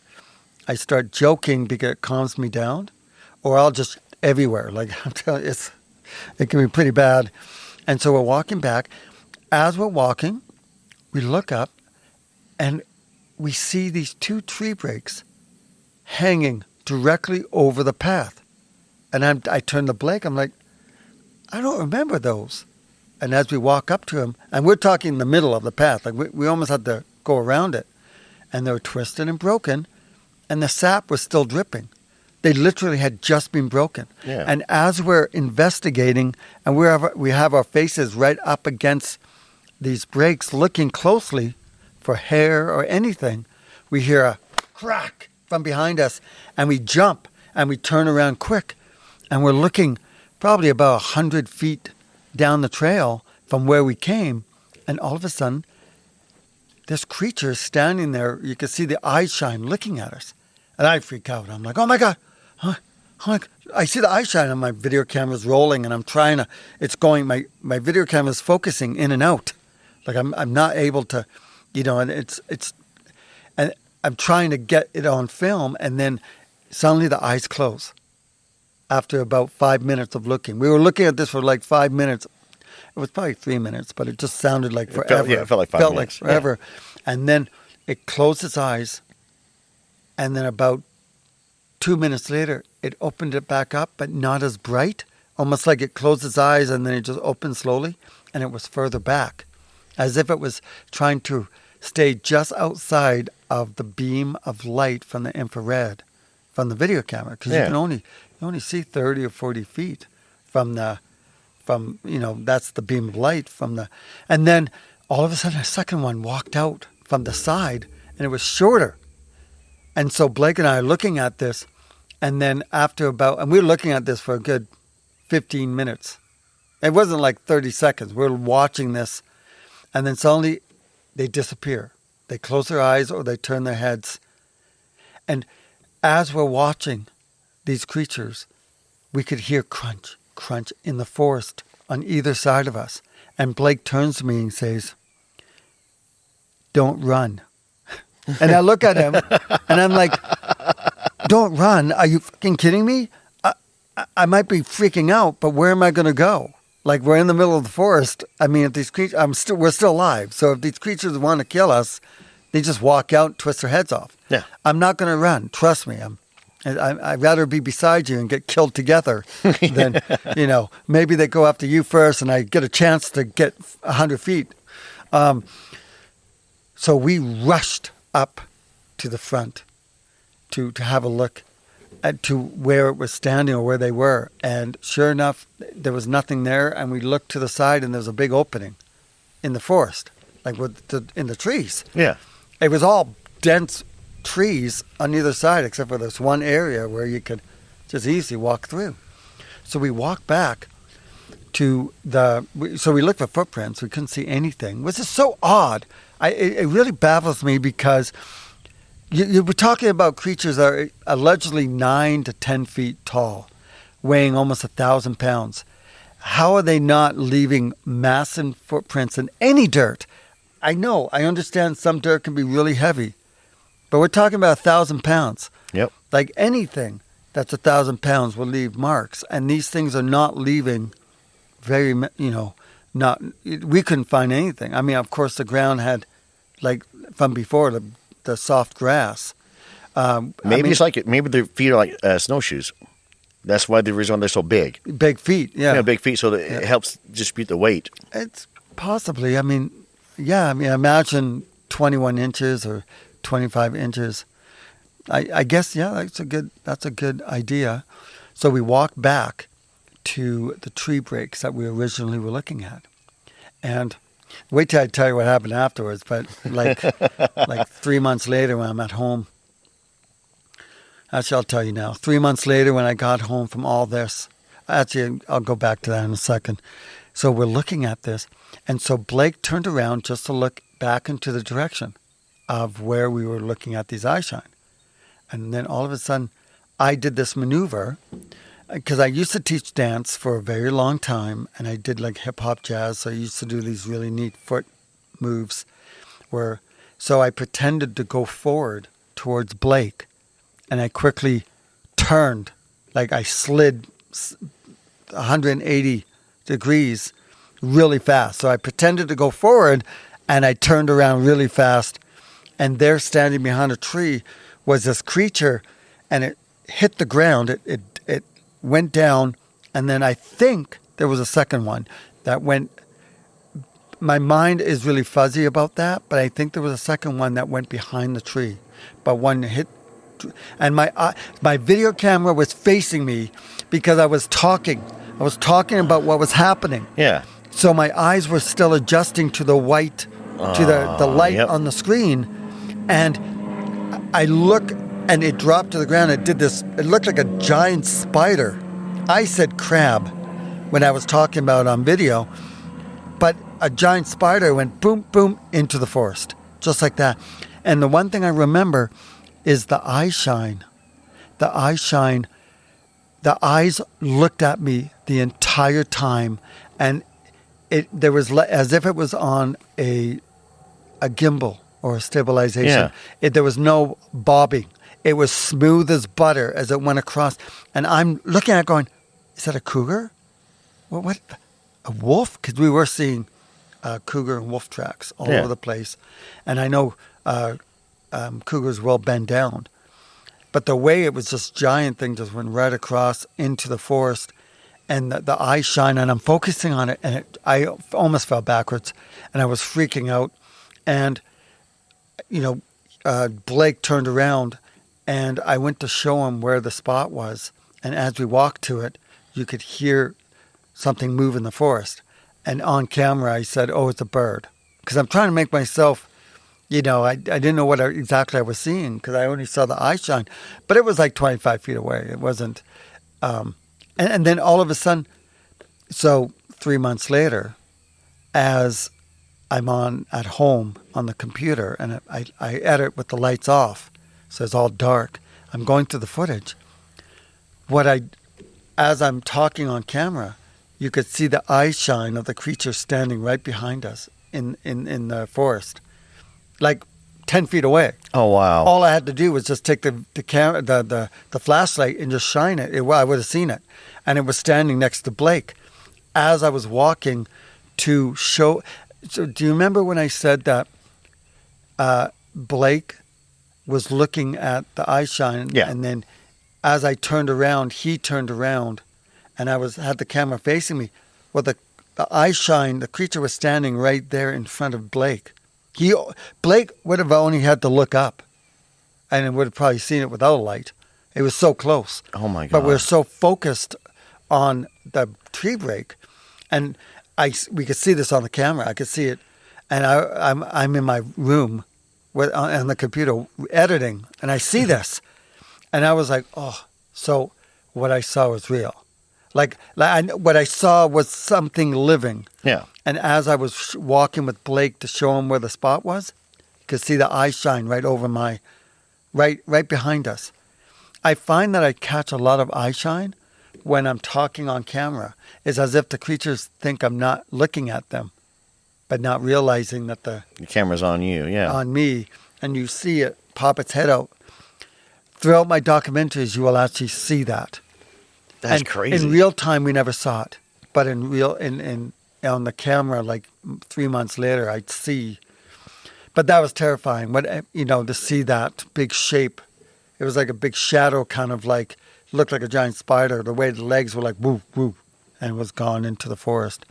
I start joking because it calms me down, or I'll just everywhere. Like I'm telling you, it can be pretty bad. And so we're walking back. As we're walking, we look up and we see these 2 tree breaks hanging directly over the path. And I turn to Blake. I'm like, I don't remember those. And as we walk up to him, and we're talking in the middle of the path, like we almost had to go around it. And they were twisted and broken. And the sap was still dripping. They literally had just been broken. Yeah. And as we're investigating, and we have our faces right up against these breaks, looking closely for hair or anything, we hear a crack from behind us, and we jump, and we turn around quick. And we're looking probably about 100 feet down the trail from where we came, and all of a sudden, this creature is standing there. You can see the eyes shine looking at us. And I freak out. I'm like, oh my God. I see the eye shine, and my video camera's rolling, and I'm trying to, it's going, my video camera's focusing in and out. Like I'm not able to, and and I'm trying to get it on film, and then suddenly the eyes close after about 5 minutes of looking. We were looking at this for like 5 minutes. It was probably 3 minutes, but it just sounded like forever. It felt like 5 minutes. Like forever. Yeah. And then it closed its eyes, and then about 2 minutes later, it opened it back up, but not as bright, almost like it closed its eyes and then it just opened slowly, and it was further back, as if it was trying to stay just outside of the beam of light from the infrared, from the video camera, because you can only see 30 or 40 feet from that's the beam of light from the, and then all of a sudden a second one walked out from the side, and it was shorter. And so Blake and I are looking at this, and then and we were looking at this for a good 15 minutes. It wasn't like 30 seconds. We're watching this, and then suddenly they disappear. They close their eyes or they turn their heads. And as we're watching these creatures, we could hear crunch, crunch in the forest on either side of us. And Blake turns to me and says, "Don't run." And I look at him, and I'm like, "Don't run? Are you fucking kidding me? I might be freaking out, but where am I going to go? Like, we're in the middle of the forest. I mean, if these creatures, we're still alive. So if these creatures want to kill us, they just walk out and twist their heads off. Yeah. I'm not going to run. Trust me. I'd rather be beside you and get killed together than, maybe they go after you first and I get a chance to get 100 feet. So we rushed up to the front to have a look to where it was standing or where they were. And sure enough, there was nothing there. And we looked to the side, and there was a big opening in the forest, like in the trees. Yeah. It was all dense trees on either side, except for this one area where you could just easily walk through. So we walked back to so we looked for footprints. We couldn't see anything, which is so odd. It really baffles me because you were talking about creatures that are allegedly 9 to 10 feet tall, weighing almost 1,000 pounds. How are they not leaving massive footprints in any dirt? I understand some dirt can be really heavy, but we're talking about 1,000 pounds. Yep. Like anything that's 1,000 pounds will leave marks, and these things are not leaving very, not, we couldn't find anything. I mean, of course, the ground had, like from before, the soft grass. Maybe maybe their feet are like snowshoes. That's why the reason they're so big. Big feet, yeah. Yeah, big feet, so that it helps distribute the weight. It's possibly. I mean, yeah. I mean, imagine 21 inches or 25 inches. I guess, yeah, that's a good idea. So we walked back to the tree breaks that we originally were looking at, and wait till I tell you what happened afterwards. But like 3 months later, when I'm at home. Actually, I'll tell you now. 3 months later, when I got home from all this, actually, I'll go back to that in a second. So we're looking at this. And so Blake turned around just to look back into the direction of where we were looking at these eye shine. And then all of a sudden, I did this maneuver because I used to teach dance for a very long time. And I did like hip hop jazz. So I used to do these really neat foot moves. So I pretended to go forward towards Blake. And I quickly turned, like I slid 180 degrees really fast. So I pretended to go forward, and I turned around really fast. And there, standing behind a tree, was this creature, and it hit the ground. It went down, and then I think there was a second one that went. My mind is really fuzzy about that, but I think there was a second one that went behind the tree. But one hit. And my video camera was facing me because I was talking. I was talking about what was happening. Yeah. So my eyes were still adjusting to the white, to the light on the screen. And I look, and it dropped to the ground. It did this. It looked like a giant spider. I said crab when I was talking about it on video. But a giant spider went boom, boom into the forest. Just like that. And the one thing I remember is the eye shine. The eye shine, the eyes looked at me the entire time, and there was as if it was on a gimbal or a stabilization. Yeah. There was no bobbing. It was smooth as butter as it went across. And I'm looking at it going, is that a cougar? What? A wolf? Because we were seeing cougar and wolf tracks all over the place. And I know cougars will bend down. But the way it was, this giant thing just went right across into the forest, and the eye shine, and I'm focusing on it, and I almost fell backwards, and I was freaking out. And, Blake turned around, and I went to show him where the spot was. And as we walked to it, you could hear something move in the forest. And on camera, I said, oh, it's a bird. Because I'm trying to make myself, I didn't know what exactly I was seeing because I only saw the eye shine. But it was like 25 feet away. It wasn't. And then all of a sudden, so 3 months later, as I'm at home on the computer, and I edit with the lights off, so it's all dark. I'm going through the footage. As I'm talking on camera, you could see the eye shine of the creature standing right behind us in the forest, like 10 feet away. Oh, wow. All I had to do was just take the camera, the flashlight, and just shine it. I would have seen it. And it was standing next to Blake. As I was walking to show... So do you remember when I said that Blake was looking at the eye shine? Yeah. And then as I turned around, he turned around, and I had the camera facing me. Well, the eye shine, the creature was standing right there in front of Blake. Blake would have only had to look up, and would have probably seen it without a light. It was so close. Oh my God! But we're so focused on the tree break, and we could see this on the camera. I could see it, and I'm in my room on the computer editing, and I see this, and I was like, oh, so what I saw was real. Like what I saw was something living. Yeah. And as I was walking with Blake to show him where the spot was, you could see the eye shine right over right behind us. I find that I catch a lot of eye shine when I'm talking on camera. It's as if the creatures think I'm not looking at them, but not realizing that the camera's on you, yeah. On me, and you see it pop its head out. Throughout my documentaries, you will actually see that. That's crazy. In real time, we never saw it. but in real, in on the camera, like 3 months later, I'd see. But that was terrifying. But to see that big shape, it was like a big shadow, kind of like looked like a giant spider. The way the legs were like woo woo, and was gone into the forest.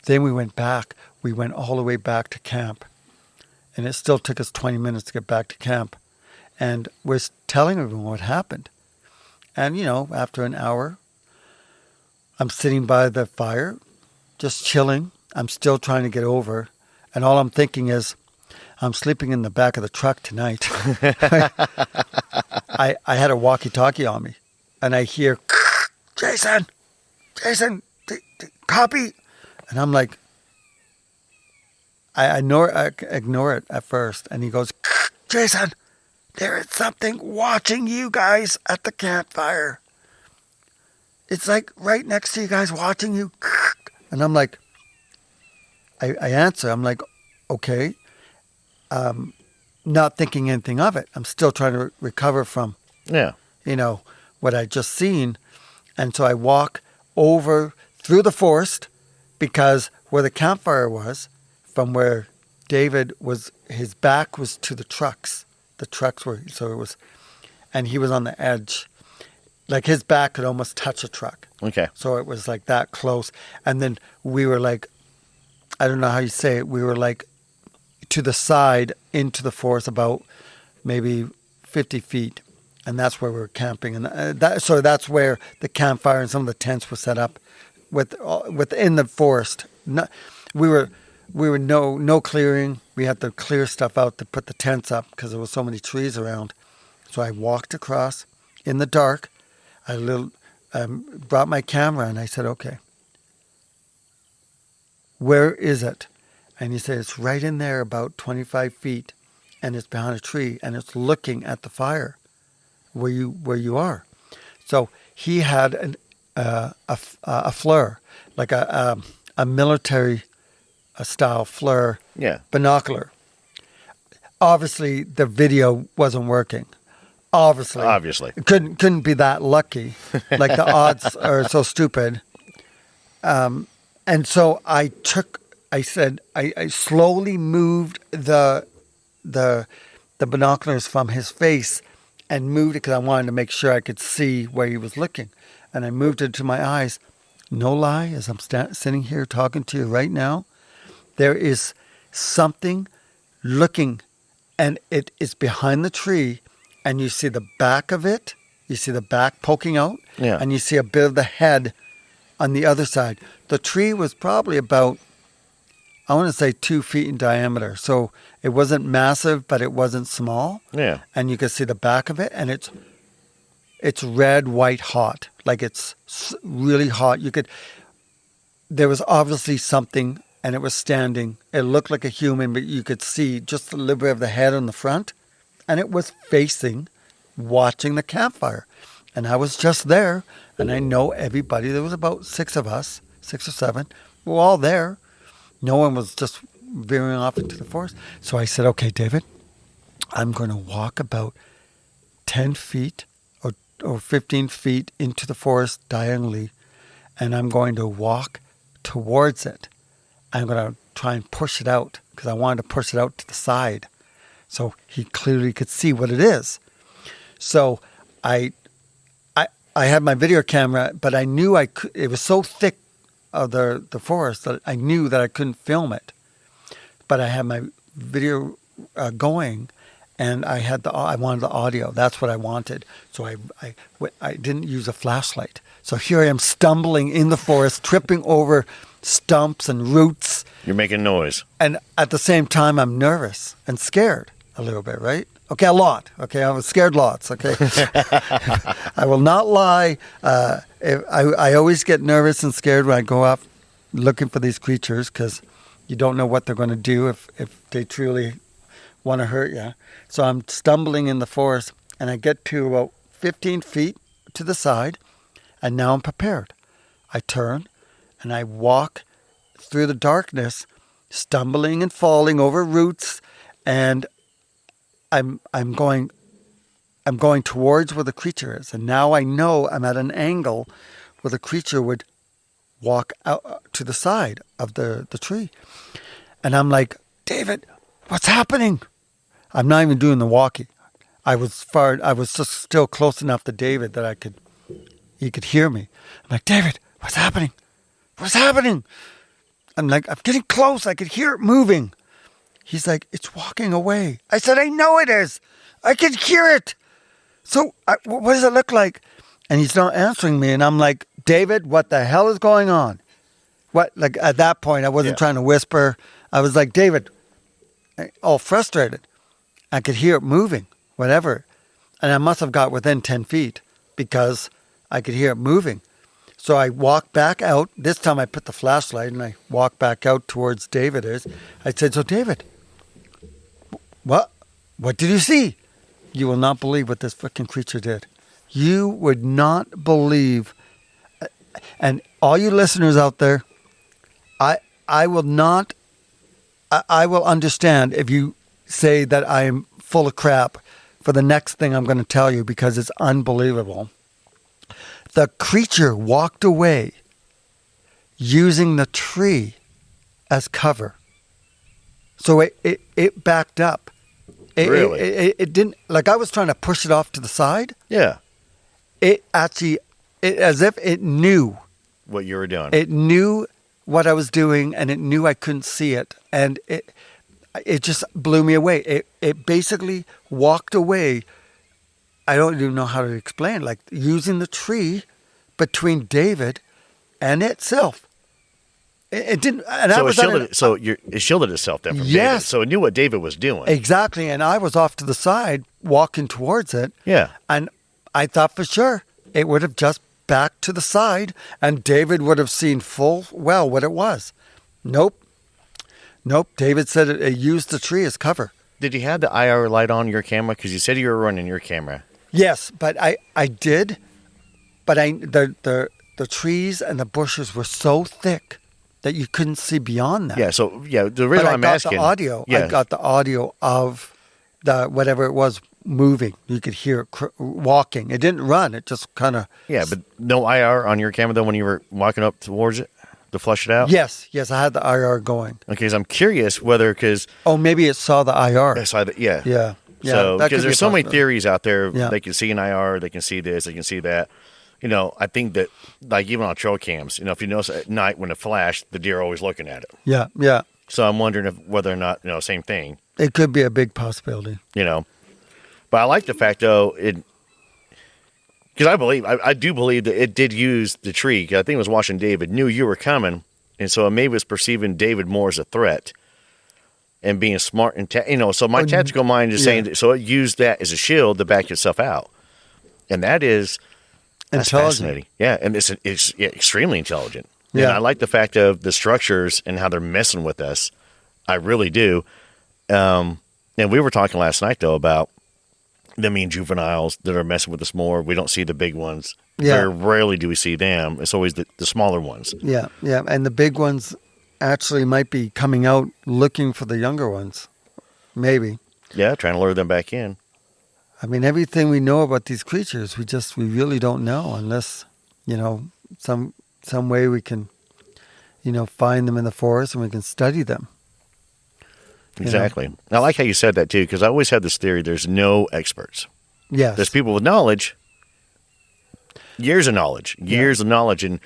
Then we went back. We went all the way back to camp, and it still took us 20 minutes to get back to camp. And we're telling everyone what happened. And after an hour, I'm sitting by the fire, just chilling. I'm still trying to get over, and all I'm thinking is, I'm sleeping in the back of the truck tonight. I had a walkie-talkie on me, and I hear, Jason, copy. And I'm like, I ignore it at first. And he goes, Jason, there is something watching you guys at the campfire. It's like right next to you guys watching you. And I'm like, I answer. I'm like, okay. Not thinking anything of it. I'm still trying to recover from, what I'd just seen. And so I walk over through the forest, because where the campfire was, from where David was, his back was to the trucks. The trucks were, and he was on the edge. Like his back could almost touch a truck. Okay. So it was like that close. And then we were like, I don't know how you say it, we were like to the side into the forest about maybe 50 feet. And that's where we were camping. And that's where the campfire and some of the tents were set up within the forest. We were no clearing. We had to clear stuff out to put the tents up because there was so many trees around. So I walked across in the dark. I brought my camera and I said, okay, where is it? And he said, it's right in there about 25 feet, and it's behind a tree, and it's looking at the fire where you are. So he had a flare, like a military style flare binocular. Obviously, the video wasn't working. Obviously. It couldn't be that lucky. Like the odds are so stupid. And so I slowly moved the binoculars from his face and moved it because I wanted to make sure I could see where he was looking. And I moved it to my eyes. No lie, as I'm sitting here talking to you right now, there is something looking, and it is behind the tree, and you see the back of it. You see the back poking out, and you see a bit of the head on the other side. The tree was probably about, I want to say 2 feet in diameter. So it wasn't massive, but it wasn't small. Yeah. And you could see the back of it, and it's red, white, hot. Like it's really hot. There was obviously something, and it was standing. It looked like a human, but you could see just a little bit of the head on the front. And it was facing, watching the campfire. And I was just there, and I know everybody. There was about 6 of us, 6 or 7. We were all there. No one was just veering off into the forest. So I said, okay, David, I'm going to walk about 10 feet or 15 feet into the forest diagonally, and I'm going to walk towards it. I'm going to try and push it out because I wanted to push it out to the side so he clearly could see what it is. So I had my video camera, but I knew it was so thick of the forest that I knew that I couldn't film it. But I had my video going, and I wanted the audio. That's what I wanted. So I didn't use a flashlight. So here I am stumbling in the forest, tripping over stumps and roots. You're making noise. And at the same time, I'm nervous and scared a little bit, right? Okay, a lot. Okay, I was scared lots. Okay, I will not lie. I always get nervous and scared when I go up looking for these creatures because you don't know what they're going to do if they truly want to hurt you. So I'm stumbling in the forest, and I get to about 15 feet to the side, and now I'm prepared. I turn, and I walk through the darkness, stumbling and falling over roots, and I'm going towards where the creature is. And now I know I'm at an angle where the creature would walk out to the side of the tree. And I'm like, David, what's happening? I'm not even doing the walking. I was just still close enough to David that he could hear me. I'm like, David, what's happening? What's happening? I'm like, I'm getting close. I could hear it moving. He's like, it's walking away. I said, I know it is. I can hear it. So what does it look like? And he's not answering me. And I'm like, David, what the hell is going on? Like at that point, I wasn't trying to whisper. I was like, David, all frustrated. I could hear it moving, whatever. And I must have got within 10 feet because I could hear it moving. So I walked back out. This time I put the flashlight and I walked back out towards David. I said, so David, what did you see? You will not believe what this freaking creature did. You would not believe. And all you listeners out there, I will not, I will understand if you say that I am full of crap for the next thing I'm going to tell you because it's unbelievable. The creature walked away using the tree as cover. So it backed up. Really? It didn't, like I was trying to push it off to the side. Yeah. It actually, as if it knew. What you were doing. It knew what I was doing and it knew I couldn't see it. And it just blew me away. It basically walked away. I don't even know how to explain, like using the tree between David and itself. It didn't. And so it shielded itself then from David. So it knew what David was doing. Exactly. And I was off to the side walking towards it. Yeah. And I thought for sure it would have just backed to the side and David would have seen full well what it was. Nope. David said it used the tree as cover. Did you have the IR light on your camera? Because you said you were running your camera. Yes, but I did. But the trees and the bushes were so thick that you couldn't see beyond that. Yeah, the reason I'm asking. I got the audio of the whatever it was moving. You could hear it walking. It didn't run. It just kind of... Yeah, but no IR on your camera though when you were walking up towards it to flush it out? Yes, I had the IR going. Okay, so I'm curious whether because... Oh, maybe it saw the IR. Yeah. Yeah. So, because there's so many theories out there. Yeah. They can see an IR, they can see this, they can see that. I think that, like, even on trail cams, if you notice at night when it flashed, the deer are always looking at it. Yeah. So I'm wondering whether or not, same thing. It could be a big possibility. But I like the fact, though, because I do believe that it did use the tree. 'Cause I think it was watching David, knew you were coming, and so it maybe was perceiving David more as a threat and being smart. And, so my tactical mind is saying, so it used that as a shield to back itself out. And that's fascinating. Yeah, and it's extremely intelligent. Yeah. And I like the fact of the structures and how they're messing with us. I really do. And we were talking last night, though, about them being juveniles that are messing with us more. We don't see the big ones. Yeah. Very rarely do we see them. It's always the smaller ones. Yeah. And the big ones actually might be coming out looking for the younger ones. Maybe. Yeah, trying to lure them back in. I mean, everything we know about these creatures, we really don't know unless, some way we can, find them in the forest and we can study them. Exactly. I like how you said that, too, because I always had this theory there's no experts. Yes. There's people with knowledge, years of knowledge and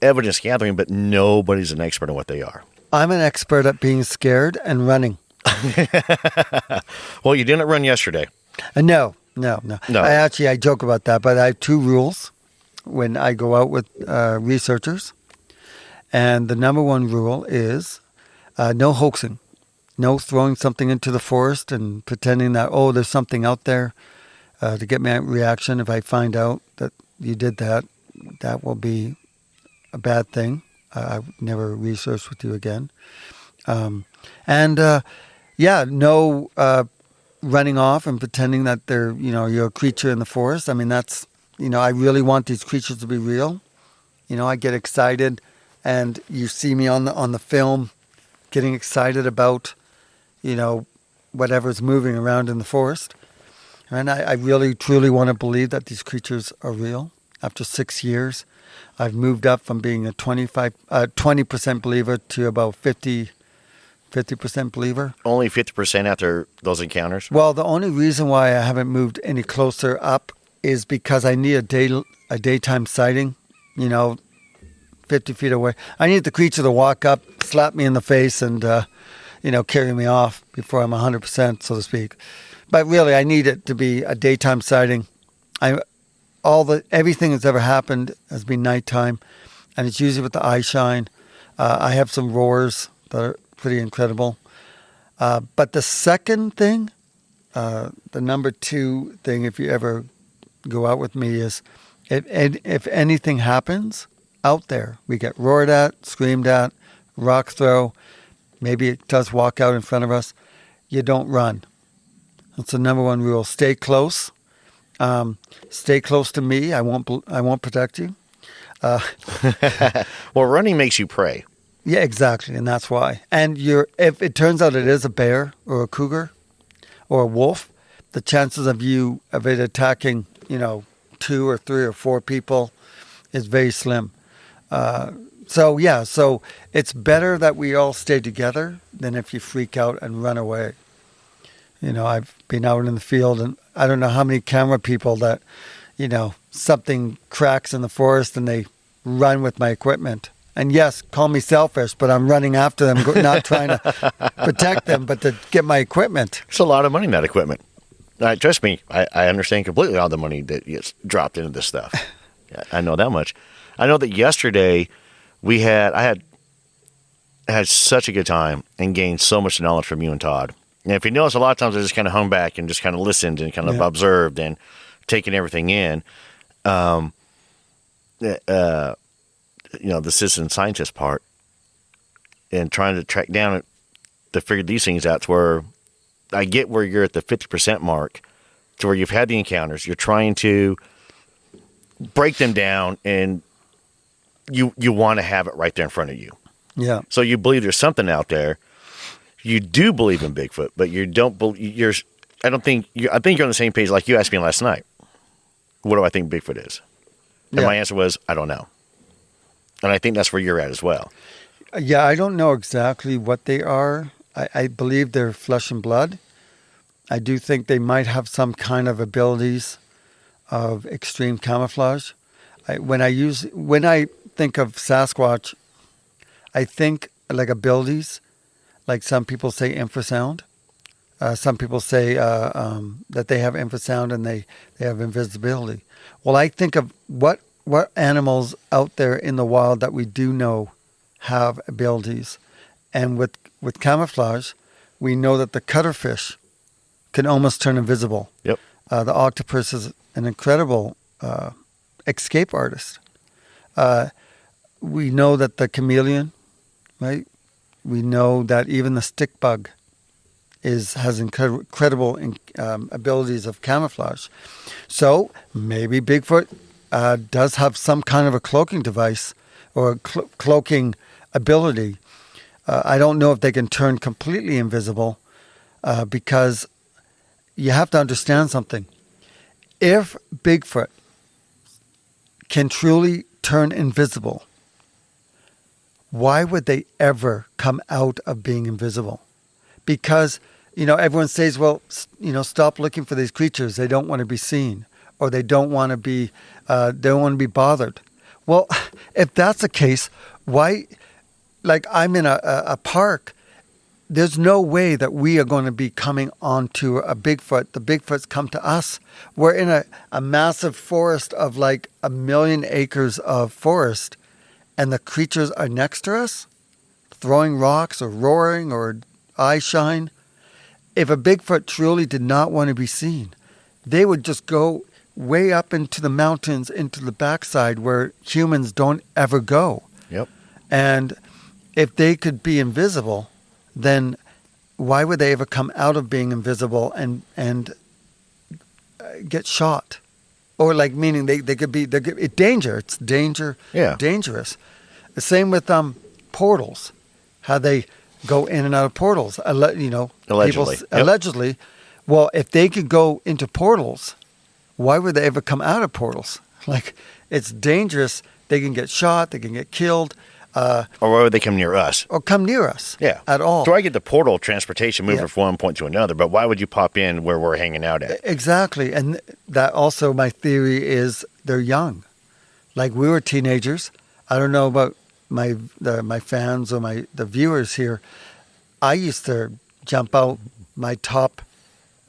evidence gathering, but nobody's an expert on what they are. I'm an expert at being scared and running. Well, you didn't run yesterday. No. I joke about that, but I have 2 rules when I go out with researchers. And the number 1 rule is no hoaxing. No throwing something into the forest and pretending that, there's something out there to get my reaction. If I find out that you did that, that will be a bad thing. I would never research with you again. No running off and pretending that you're a creature in the forest. I mean, that's, I really want these creatures to be real. I get excited and you see me on the film getting excited about, whatever's moving around in the forest. And I really, truly want to believe that these creatures are real after 6 years. I've moved up from being a 20% believer to about 50% believer. Only 50% after those encounters? Well, the only reason why I haven't moved any closer up is because I need a daytime sighting, 50 feet away. I need the creature to walk up, slap me in the face, and, carry me off before I'm 100%, so to speak. But really, I need it to be a daytime sighting. Everything that's ever happened has been nighttime, and it's usually with the eye shine. I have some roars that are pretty incredible. But the second thing, the number 2 thing, if you ever go out with me, is if anything happens out there, we get roared at, screamed at, rock throw, maybe it does walk out in front of us, you don't run. That's the number 1 rule. Stay close. Stay close to me. I won't protect you. Well, running makes you prey. Yeah, exactly, and that's why. And if it turns out it is a bear or a cougar or a wolf, the chances of it attacking, 2 or 3 or 4 people is very slim. So it's better that we all stay together than if you freak out and run away. I've been out in the field, and I don't know how many camera people that, something cracks in the forest and they run with my equipment. And yes, call me selfish, but I'm running after them, not trying to protect them, but to get my equipment. It's a lot of money in that equipment. Trust me, I understand completely all the money that gets dropped into this stuff. I know that much. I know that yesterday I had such a good time and gained so much knowledge from you and Todd. And if you notice, a lot of times I just kind of hung back and just kind of listened and kind of observed and taken everything in. The citizen scientist part and trying to track down to figure these things out to where I get where you're at the 50% mark to where you've had the encounters. You're trying to break them down and you want to have it right there in front of you. Yeah. So you believe there's something out there. You do believe in Bigfoot, but you don't believe I think you're on the same page like you asked me last night. What do I think Bigfoot is? And my answer was, I don't know. And I think that's where you're at as well. Yeah, I don't know exactly what they are. I believe they're flesh and blood. I do think they might have some kind of abilities of extreme camouflage. When I think of Sasquatch, I think like abilities, like some people say infrasound. Some people say that they have infrasound and they have invisibility. Well, I think of what animals out there in the wild that we do know have abilities. And with camouflage, we know that the cuttlefish can almost turn invisible. Yep. The octopus is an incredible escape artist. We know that the chameleon, right? We know that even the stick bug has incredible abilities of camouflage. So maybe Bigfoot does have some kind of a cloaking device or cloaking ability. I don't know if they can turn completely invisible because you have to understand something. If Bigfoot can truly turn invisible, why would they ever come out of being invisible? Because, everyone says, well, stop looking for these creatures. They don't want to be seen, or they don't want to be bothered. Well, if that's the case, why, like I'm in a park, there's no way that we are going to be coming onto a Bigfoot. The Bigfoots come to us. We're in a massive forest of like 1 million acres of forest, and the creatures are next to us, throwing rocks or roaring or eye shine. If a Bigfoot truly did not want to be seen, they would just go way up into the mountains, into the backside where humans don't ever go. Yep. And if they could be invisible, then why would they ever come out of being invisible and get shot? Or like, meaning they could be, it's danger. It's danger. Yeah. Dangerous. The same with portals. How they go in and out of portals. Allegedly. Allegedly. Well, if they could go into portals, why would they ever come out of portals? Like, it's dangerous They can get shot. They can get killed. Or why would they come near us? Or come near us. Yeah. At all. So I get the portal transportation moving Yeah. from one point to another, but why would you pop in where we're hanging out at? Exactly. And that also, my theory is they're young. Like we were teenagers. I don't know about my fans or the viewers here. I used to jump out my top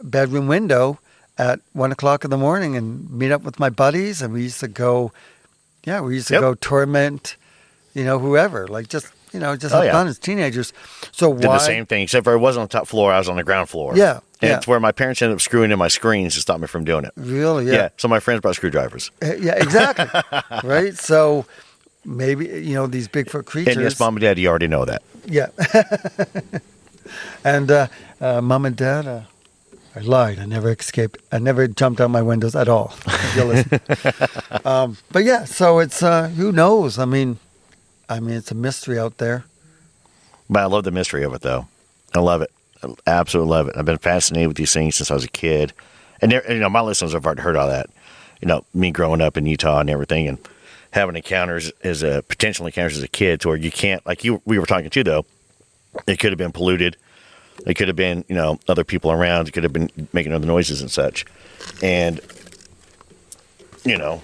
bedroom window at 1 o'clock in the morning and meet up with my buddies, and we used to go go torment, whoever, like just have fun as teenagers. So Did the same thing, except for I wasn't on the top floor, I was on the ground floor. Yeah. And yeah. it's where my parents ended up screwing in my screens to stop me from doing it. Really? Yeah. So my friends brought screwdrivers. Yeah, exactly. Right? So maybe, these Bigfoot creatures. And yes, Mom and Dad, you already know that. Yeah. And Mom and Dad, I lied. I never escaped. I never jumped out my windows at all. If you'll listen. But yeah, so it's, who knows? I mean, it's a mystery out there. But I love the mystery of it, though. I love it. I absolutely love it. I've been fascinated with these things since I was a kid. And, my listeners have already heard all that. Me growing up in Utah and everything, and having encounters potential encounters as a kid to where you can't, like we were talking to, though, it could have been polluted. It could have been, other people around. It could have been making other noises and such. And, Yeah.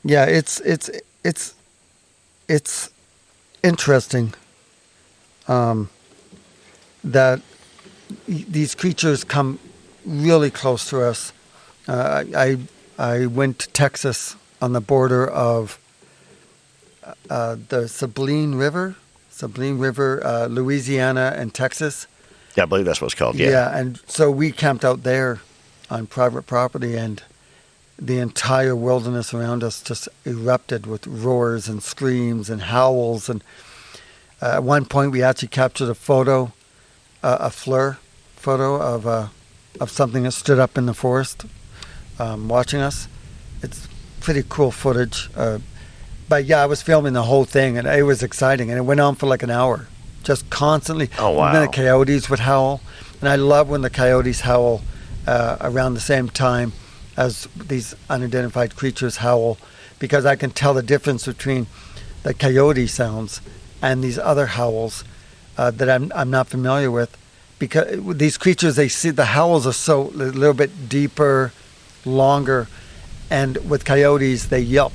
It's interesting that these creatures come really close to us. I went to Texas on the border of the Sabine River, Louisiana and Texas. yeah, I believe that's what it's called. Yeah. Yeah, and so we camped out there on private property, and the entire wilderness around us just erupted with roars and screams and howls. And at one point, we actually captured a photo, a FLIR photo of something that stood up in the forest watching us. It's pretty cool footage. But yeah, I was filming the whole thing, and it was exciting, and it went on for like an hour, just constantly. Oh, wow. And then the coyotes would howl, and I love when the coyotes howl around the same time as these unidentified creatures howl, because I can tell the difference between the coyote sounds and these other howls that I'm not familiar with. Because with these creatures, they see the howls are a little bit deeper, longer, and with coyotes, they yelp.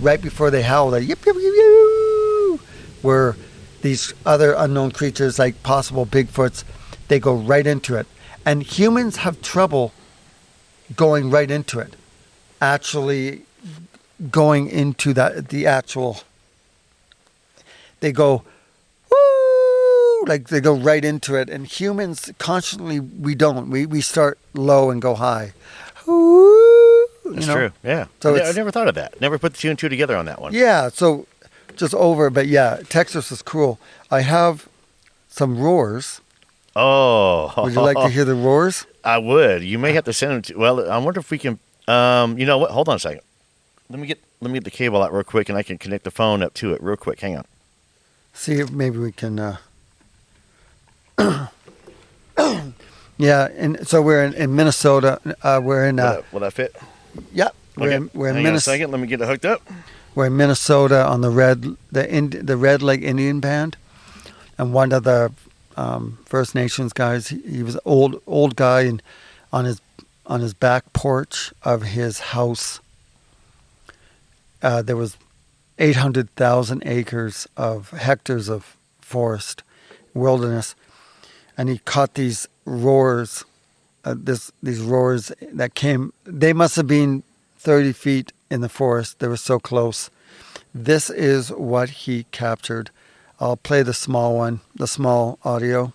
Right before they howl, they yip, yip, yip, yip. Where these other unknown creatures, like possible Bigfoots, they go right into it. And humans have trouble going right into it. Actually going into the actual... They go, woo! Like they go right into it. And humans, consciously, we don't. We start low and go high. Woo! That's true. Yeah. So I never thought of that. Never put the two and two together on that one. Yeah, so just over. But yeah, Texas is cool. I have some roars. Oh. Would you like to hear the roars? I would. You may have to send them to... Well, I wonder if we can... you know what? Hold on a second. Let me get the cable out real quick, and I can connect the phone up to it real quick. Hang on. See if maybe we can... Yeah, and so we're in Minnesota. We're in... Will that fit? Yeah, we're Okay. in Hang on a Minnesota. second. Let me get it hooked up. We're in Minnesota on the Red Lake Indian Band, and one of the First Nations guys. He was an old guy, and on his back porch of his house, there was 800,000 acres of hectares of forest, wilderness, and he caught these roars. These roars that came. They must have been 30 feet in the forest. They were so close. This is what he captured. I'll play the small one, the small audio.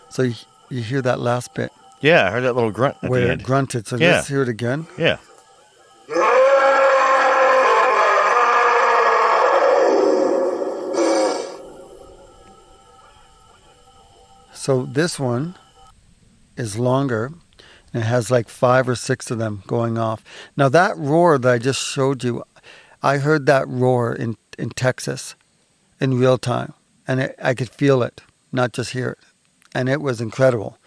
So you hear that last bit Yeah, I heard that little grunt at where the it end. grunted. So Yeah. let's hear it again. Yeah. So this one is longer, and it has like 5 or 6 of them going off. Now that roar that I just showed you, I heard that roar in Texas in real time. And I could feel it, not just hear it. And it was incredible.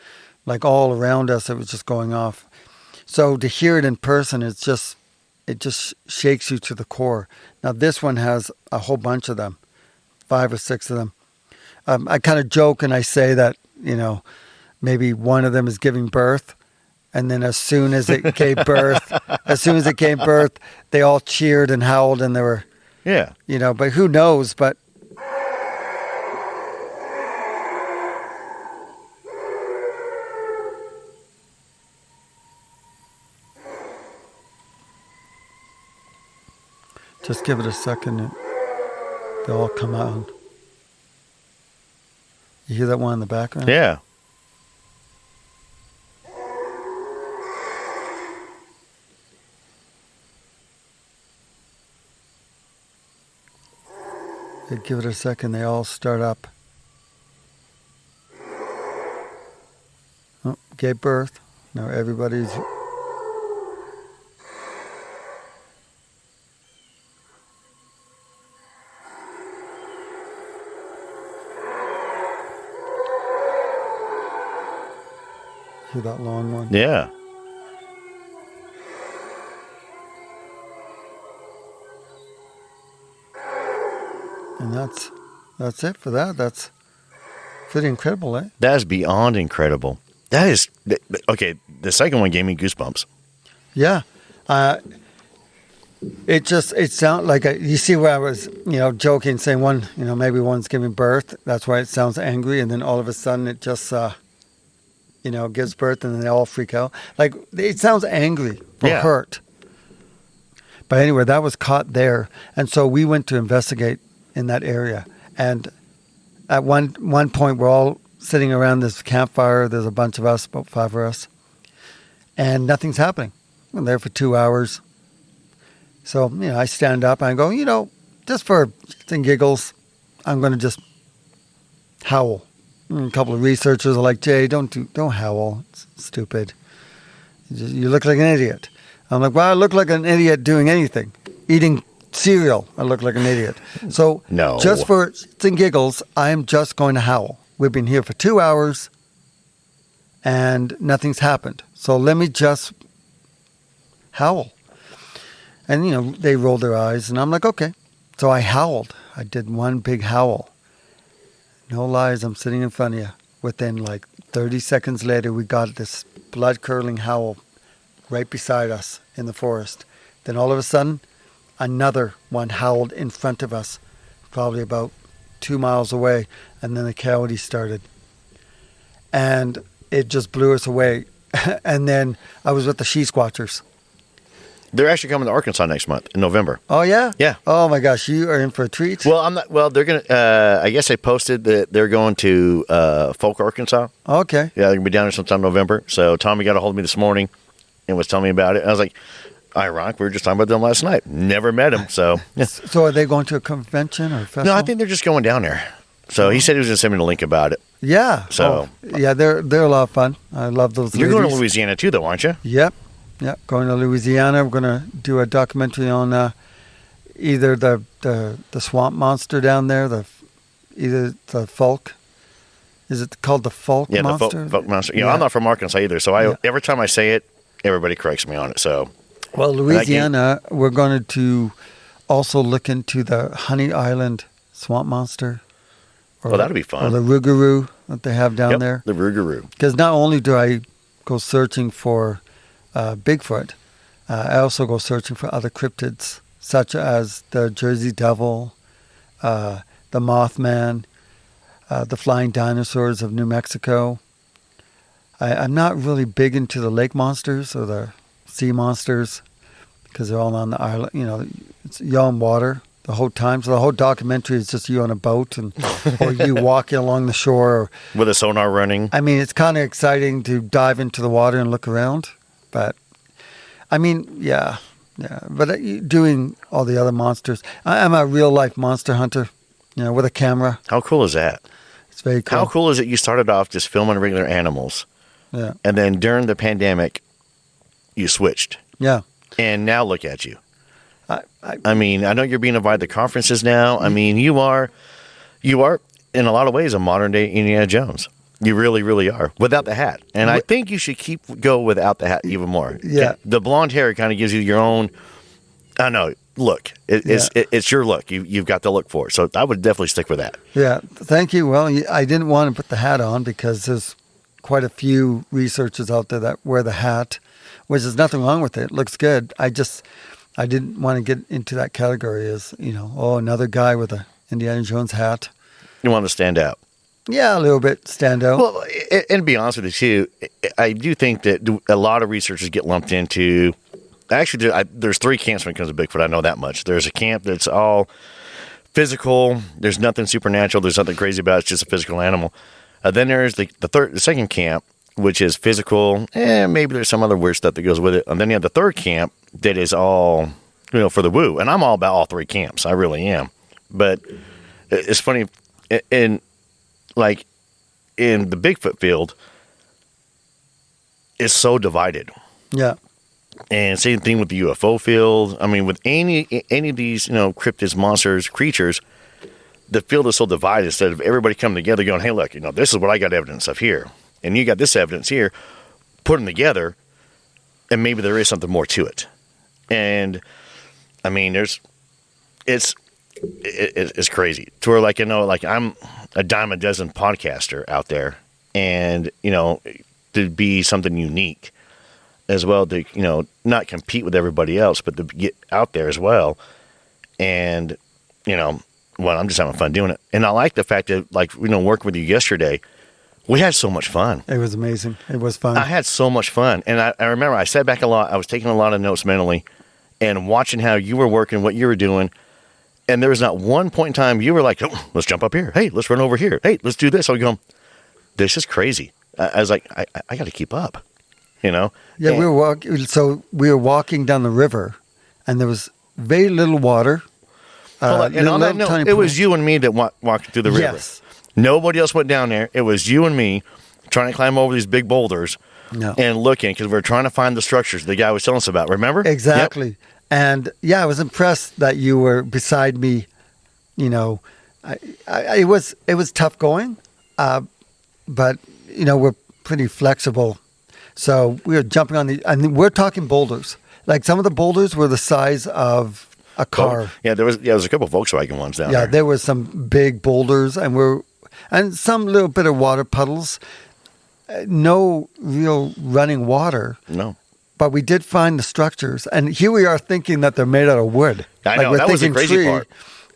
Like all around us, it was just going off. So to hear it in person, it just shakes you to the core. Now this one has a whole bunch of them, 5 or 6 of them. I kind of joke and I say that, maybe one of them is giving birth. And then as soon as it gave birth, they all cheered and howled and they were, Yeah. But who knows? But just give it a second and they'll all come out. You hear that one in the background? Yeah. You give it a second, they all start up. Oh, gave birth. Now everybody's... Hear that long one? Yeah. And that's it for that. That's pretty incredible, eh? That is beyond incredible. That is... Okay, the second one gave me goosebumps. Yeah. It sounds like, you see where I was, joking, saying one, maybe one's giving birth. That's why it sounds angry. And then all of a sudden it just, gives birth and then they all freak out. Like, it sounds angry or hurt. But anyway, that was caught there. And so we went to investigate in that area. And at one point, we're all sitting around this campfire. There's a bunch of us, about 5 of us. And nothing's happening. I'm there for 2 hours. So, I stand up and I go, just for shits and giggles, I'm going to just howl. And a couple of researchers are like, Jay, don't howl. It's stupid. You look like an idiot. I'm like, well, I look like an idiot doing anything. Eating cereal, I look like an idiot. So, No. Just for shits and giggles, I'm just going to howl. We've been here for 2 hours and nothing's happened. So let me just howl. And, they rolled their eyes and I'm like, okay. So I howled. I did one big howl. No lies, I'm sitting in front of you. Within like 30 seconds later, we got this blood-curdling howl right beside us in the forest. Then all of a sudden, another one howled in front of us, probably about 2 miles away. And then the coyote started. And it just blew us away. And then I was with the she-squatchers. They're actually coming to Arkansas next month in November. Oh, yeah? Yeah. Oh, my gosh. You are in for a treat. Well, I'm not. Well, they're going to, I guess they posted that they're going to Folk, Arkansas. Okay. Yeah, they're going to be down there sometime in November. So Tommy got a hold of me this morning and was telling me about it. I was like, ironic, we were just talking about them last night. Never met him, so. Yeah. So are they going to a convention or a festival? No, I think they're just going down there. So he said he was going to send me a link about it. Yeah. So. Yeah, they're a lot of fun. I love those You're ladies. going to Louisiana too, though, aren't you? Yep. Going to Louisiana. We're going to do a documentary on either the swamp monster down there, either the folk. Is it called the folk monster? Yeah, the folk monster. Yeah, I'm not from Arkansas either, so every time I say it, everybody corrects me on it. So, well, Louisiana, we're going to also look into the Honey Island swamp monster. Well, that'll be fun. Or the Rougarou that they have down there. The Rougarou. Because not only do I go searching for Bigfoot, I also go searching for other cryptids, such as the Jersey Devil, the Mothman, the flying dinosaurs of New Mexico. I'm not really big into the lake monsters or the sea monsters because they're all on the island. It's you on water the whole time. So the whole documentary is just you on a boat or you walking along the shore. With a sonar running. I mean, it's kind of exciting to dive into the water and look around. But, I mean, yeah. But doing all the other monsters. I'm a real-life monster hunter, with a camera. How cool is that? It's very cool. How cool is it you started off just filming regular animals? Yeah. And then during the pandemic, you switched. Yeah. And now look at you. I mean, I know you're being invited to conferences now. I mean, you are in a lot of ways a modern day Indiana Jones. You really, really are, without the hat. And I think you should go without the hat even more. Yeah. The blonde hair kind of gives you your own, I don't know, look. It's your look. You've got the look for it. So I would definitely stick with that. Yeah, thank you. Well, I didn't want to put the hat on because there's quite a few researchers out there that wear the hat, which is nothing wrong with it. It looks good. I didn't want to get into that category as, another guy with a Indiana Jones hat. You want to stand out. Yeah, a little bit stand out. Well, and to be honest with you, I do think that a lot of researchers get lumped into. Actually, there's 3 camps when it comes to Bigfoot. I know that much. There's a camp that's all physical. There's nothing supernatural. There's nothing crazy about it. It's just a physical animal. Then there's the second camp, which is physical. Maybe there's some other weird stuff that goes with it. And then you have the third camp that is all, for the woo. And I'm all about all 3 camps. I really am. But it's funny, in the Bigfoot field, it's so divided. Yeah. And same thing with the UFO field. I mean, with any of these, cryptids, monsters, creatures, the field is so divided. Instead of everybody coming together going, hey, look, this is what I got evidence of here. And you got this evidence here. Put them together, and maybe there is something more to it. And, I mean, it's crazy. To where, I'm a dime a dozen podcaster out there. And, to be something unique as well, to, not compete with everybody else, but to get out there as well. And, I'm just having fun doing it. And I like the fact that, working with you yesterday, we had so much fun. It was amazing. It was fun. I had so much fun. And I remember I sat back a lot. I was taking a lot of notes mentally and watching how you were working, what you were doing. And there was not one point in time you were like, oh, let's jump up here. Hey, let's run over here. Hey, let's do this. I was going, this is crazy. I was like, I got to keep up, Yeah, we were walking down the river, and there was very little water. And on that note, it was you and me that walked through the river. Yes. Nobody else went down there. It was you and me trying to climb over these big boulders and looking, because we were trying to find the structures the guy was telling us about. Remember? Exactly. Yep. And I was impressed that you were beside me. It was tough going, but we're pretty flexible. So we were jumping on we're talking boulders. Like, some of the boulders were the size of a car. Yeah, there was a couple of Volkswagen ones down there. Yeah, there was some big boulders, and some little bit of water puddles. No real running water. No. But we did find the structures, and here we are thinking that they're made out of wood. I know, that was the crazy part.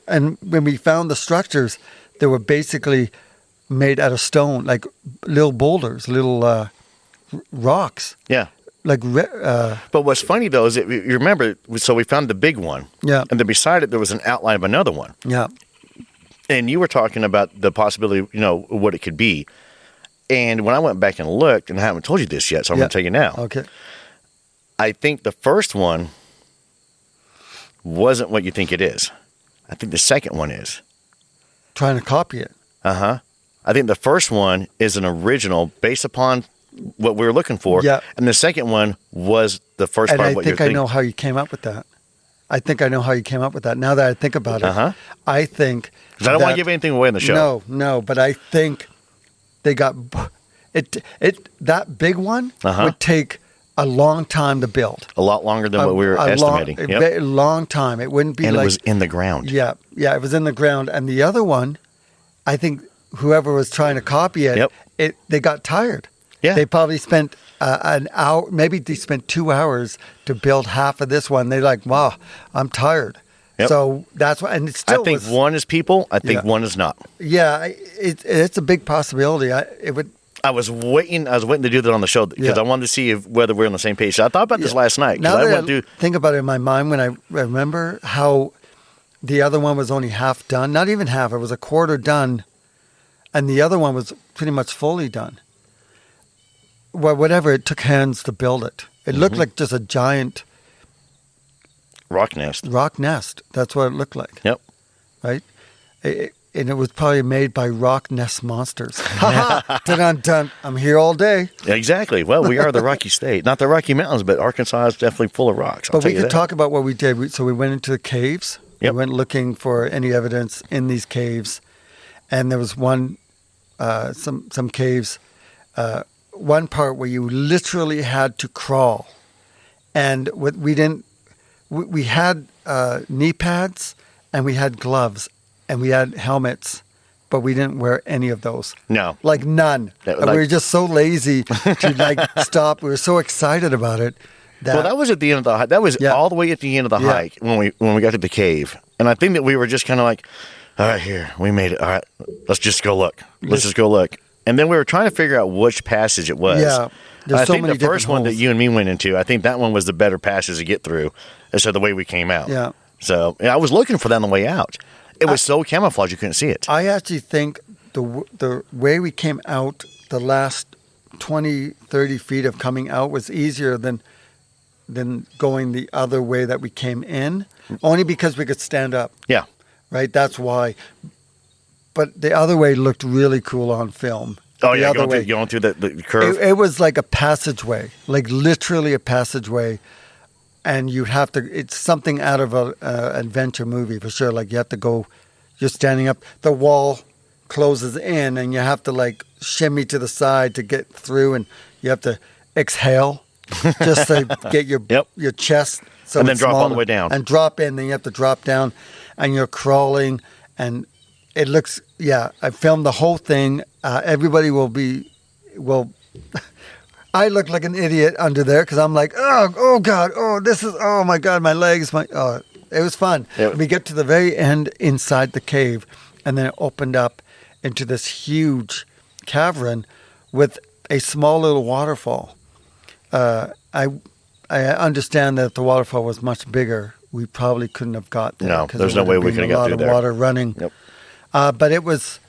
And when we found the structures, they were basically made out of stone, like little boulders, little rocks. Yeah. But what's funny, though, is that you remember, so we found the big one. Yeah. And then beside it, there was an outline of another one. Yeah. And you were talking about the possibility, what it could be. And when I went back and looked, and I haven't told you this yet, so I'm going to tell you now. Okay. I think the first one wasn't what you think it is. I think the second one is. Trying to copy it. Uh-huh. I think the first one is an original based upon what we were looking for. Yeah. And the second one was the first part of what you're thinking. I think I know how you came up with that. Now that I think about it. Uh-huh. I think... Because I don't want to give anything away in the show. No, but I think they got... That big one would take a long time to build. A lot longer than what we were estimating. A long time. It wouldn't be and it was in the ground. Yeah, it was in the ground. And the other one, I think whoever was trying to copy it, they got tired. Yeah. They probably spent an hour, maybe they spent 2 hours to build half of this one. They're like, wow, I'm tired. Yep. So that's why, and it's still. I think one is people. I think one is not. Yeah, it's a big possibility. I was waiting to do that on the show because I wanted to see whether we're on the same page. So I thought about this last night. Now that I think about it in my mind, when I remember how the other one was only half done, not even half, it was a quarter done, and the other one was pretty much fully done. Well, whatever, it took hands to build it. It looked like just a giant rock nest. Rock nest. That's what it looked like. Yep. Right? and it was probably made by rock nest monsters. Ha ha! Dun dun! I'm here all day. Exactly. Well, we are the Rocky State, not the Rocky Mountains, but Arkansas is definitely full of rocks. But we could talk about what we did. So we went into the caves. Yep. We went looking for any evidence in these caves, and there was one, some caves, one part where you literally had to crawl, and we had knee pads and we had gloves and we had helmets, but we didn't wear any of those. No. Like none. We were just so lazy to stop. We were so excited about it. That was at the end of the hike. That was all the way at the end of the hike when we got to the cave. And I think that we were just kind of like, all right, here, we made it. All right, let's just go look. Let's just go look. And then we were trying to figure out which passage it was. Yeah. I think the first one that you and me went into, I think that one was the better passage to get through, instead of the way we came out. Yeah. So I was looking for that on the way out. It was so camouflaged you couldn't see it. I actually think the way we came out, the last 20, 30 feet of coming out was easier than going the other way that we came in, only because we could stand up. Yeah. Right? That's why. But the other way looked really cool on film. Oh, yeah, going through the curve. It was like a passageway, like literally a passageway. And you have to, it's something out of an adventure movie for sure. Like you have to go, you're standing up, the wall closes in and you have to like shimmy to the side to get through, and you have to exhale just to get your chest. So and then drop all the way down. And drop in, then you have to drop down and you're crawling, and it looks, I filmed the whole thing. Everybody will I look like an idiot under there because I'm like, oh God, oh my God, my legs, it was fun. Yeah. We get to the very end inside the cave, and then it opened up into this huge cavern with a small little waterfall. I understand that if the waterfall was much bigger, we probably couldn't have got there. No, there's no way we could have got through there. A lot of water running. Yep. But it was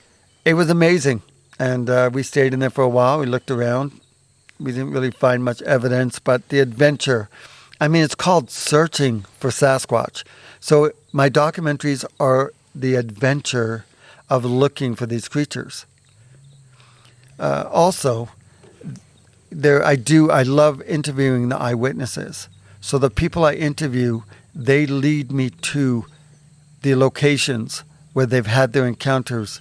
amazing, and we stayed in there for a while. We looked around. We didn't really find much evidence, but the adventure, I mean, it's called Searching for Sasquatch. So my documentaries are the adventure of looking for these creatures. Also, I love interviewing the eyewitnesses. So the people I interview, they lead me to the locations where they've had their encounters.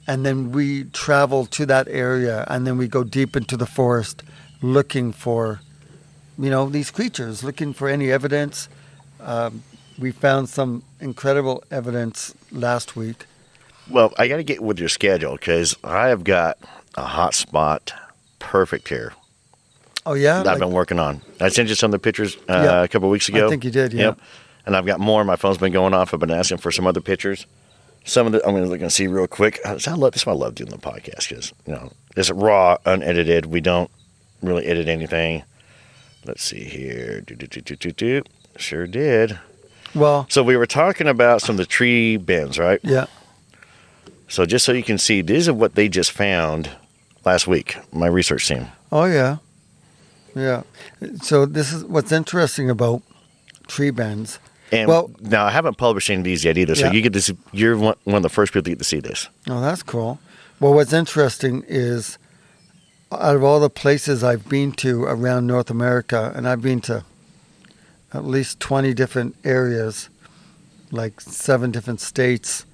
And then we travel to that area, and then we go deep into the forest looking for, these creatures, looking for any evidence. We found some incredible evidence last week. Well, I got to get with your schedule because I have got a hot spot perfect here. Oh, yeah? That I've been working on. I sent you some of the pictures a couple of weeks ago. I think you did, yeah. Yep. And I've got more. My phone's been going off. I've been asking for some other pictures. Some of the, I'm going to look and see real quick. This is why I love doing the podcast, because, it's raw, unedited. We don't really edit anything. Let's see here. Sure did. Well. So we were talking about some of the tree bends, right? Yeah. So just so you can see, these are what they just found last week, my research team. Oh, yeah. Yeah. So this is what's interesting about tree bends. And now I haven't published any of these yet either, so you get to see, you're one of the first people to get to see this. Oh, that's cool. Well, what's interesting is, out of all the places I've been to around North America, and I've been to at least 20 different areas, like 7 different states,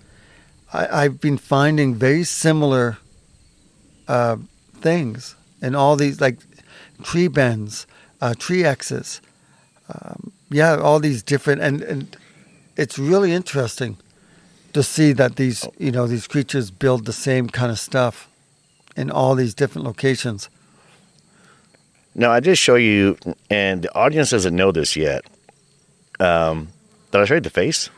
I've been finding very similar things in all these, like tree bends, tree X's. All these different, and it's really interesting to see that these creatures build the same kind of stuff in all these different locations. Now, I just show you, and the audience doesn't know this yet. Did I show you the face?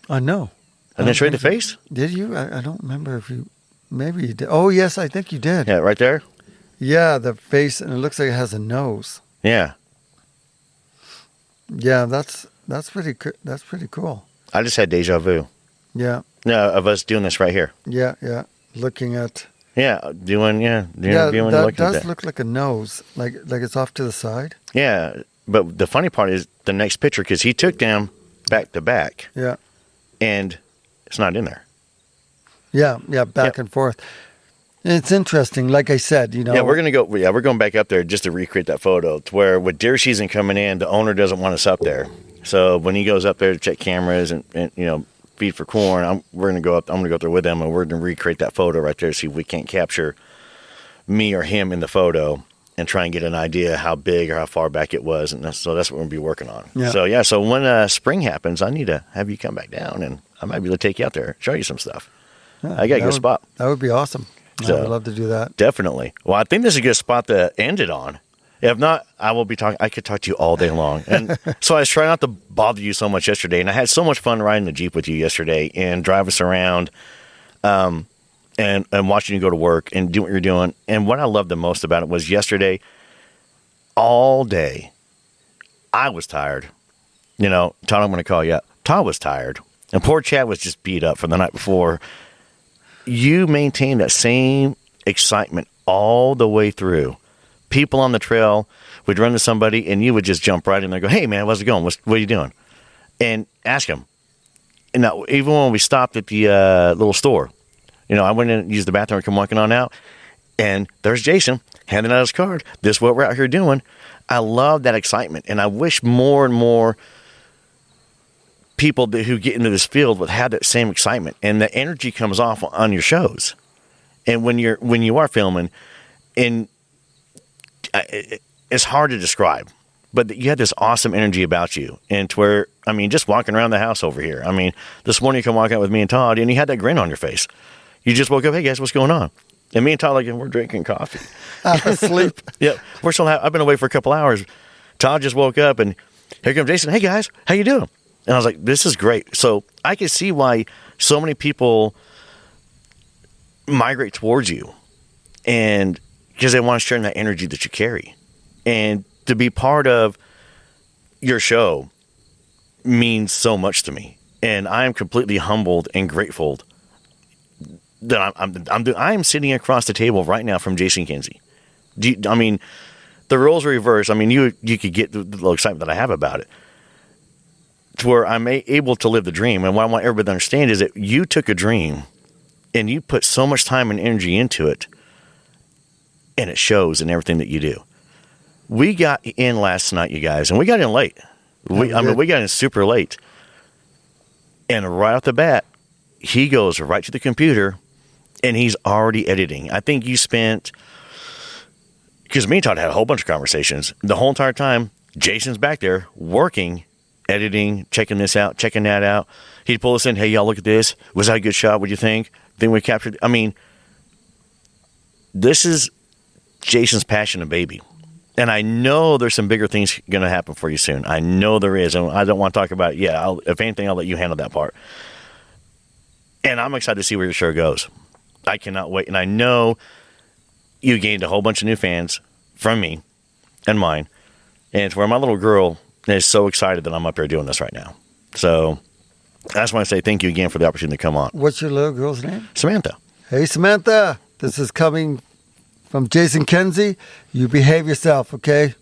No. I didn't show you the face? Did you? I don't remember if you, maybe you did. Oh, yes, I think you did. Yeah, right there? Yeah, the face, and it looks like it has a nose. Yeah. Yeah, that's pretty cool. I just had deja vu. Yeah. No, of us doing this right here. Yeah. Looking at. Yeah, doing. That does look like a nose, like it's off to the side. Yeah, but the funny part is the next picture, because he took them back to back. Yeah. And it's not in there. Yeah, back Yep. and forth. It's interesting. Like I said, Yeah, we're gonna go. Yeah, we're going back up there just to recreate that photo. To where with deer season coming in, the owner doesn't want us up there. So when he goes up there to check cameras and feed for corn, we're gonna go up. I'm gonna go up there with them, and we're gonna recreate that photo right there. See if we can't capture me or him in the photo and try and get an idea how big or how far back it was. And so that's what we're gonna be working on. Yeah. So when spring happens, I need to have you come back down, and I might be able to take you out there, show you some stuff. Yeah, I got a good spot. That would be awesome. So- I would love to do that. Definitely. Well, I think this is a good spot to end it on. If not, I will be talking. I could talk to you all day long. And so I was trying not to bother you so much yesterday. And I had so much fun riding the Jeep with you yesterday and drive us around and watching you go to work and do what you're doing. And what I loved the most about it was yesterday, all day, I was tired. Todd, I'm going to call you up. Todd was tired. And poor Chad was just beat up from the night before. You maintained that same excitement all the way through. People on the trail would run to somebody, and you would just jump right in there and go, "Hey, man, how's it going? What are you doing?" And ask them. And now, even when we stopped at the little store, I went in and used the bathroom and come walking on out, and there's Jason handing out his card. This is what we're out here doing. I love that excitement, and I wish more and more people who get into this field would have that same excitement, and the energy comes off on your shows. And when you are filming, and it's hard to describe, but you had this awesome energy about you, and to where, just walking around the house over here. This morning you come walking out with me and Todd, and you had that grin on your face. You just woke up, "Hey guys, what's going on?" And me and Todd, we're drinking coffee. Asleep. Yeah, I've been away for a couple hours. Todd just woke up, and here comes Jason. "Hey guys, how you doing?" And I was like, "This is great." So I can see why so many people migrate towards you, and because they want to share in that energy that you carry. And to be part of your show means so much to me. And I am completely humbled and grateful that I am sitting across the table right now from Jason Kenize. The roles are reversed. You could get the little excitement that I have about it, to where I'm able to live the dream. And what I want everybody to understand is that you took a dream and you put so much time and energy into it, and it shows in everything that you do. We got in last night, you guys, and we got in late. We got in super late. And right off the bat, he goes right to the computer, and he's already editing. I think you spent, because me and Todd had a whole bunch of conversations. The whole entire time, Jason's back there working, editing, checking this out, checking that out. He'd pull us in, "Hey, y'all, look at this. Was that a good shot? What do you think? Then we captured." This is Jason's passion and baby. And I know there's some bigger things going to happen for you soon. I know there is. And I don't want to talk about it yet. If anything, I'll let you handle that part. And I'm excited to see where your show goes. I cannot wait. And I know you gained a whole bunch of new fans from me and mine. And it's where my little girl is so excited that I'm up here doing this right now. So I just want to say thank you again for the opportunity to come on. What's your little girl's name? Samantha. Hey, Samantha. This is coming from Jason Kenize. You behave yourself, okay?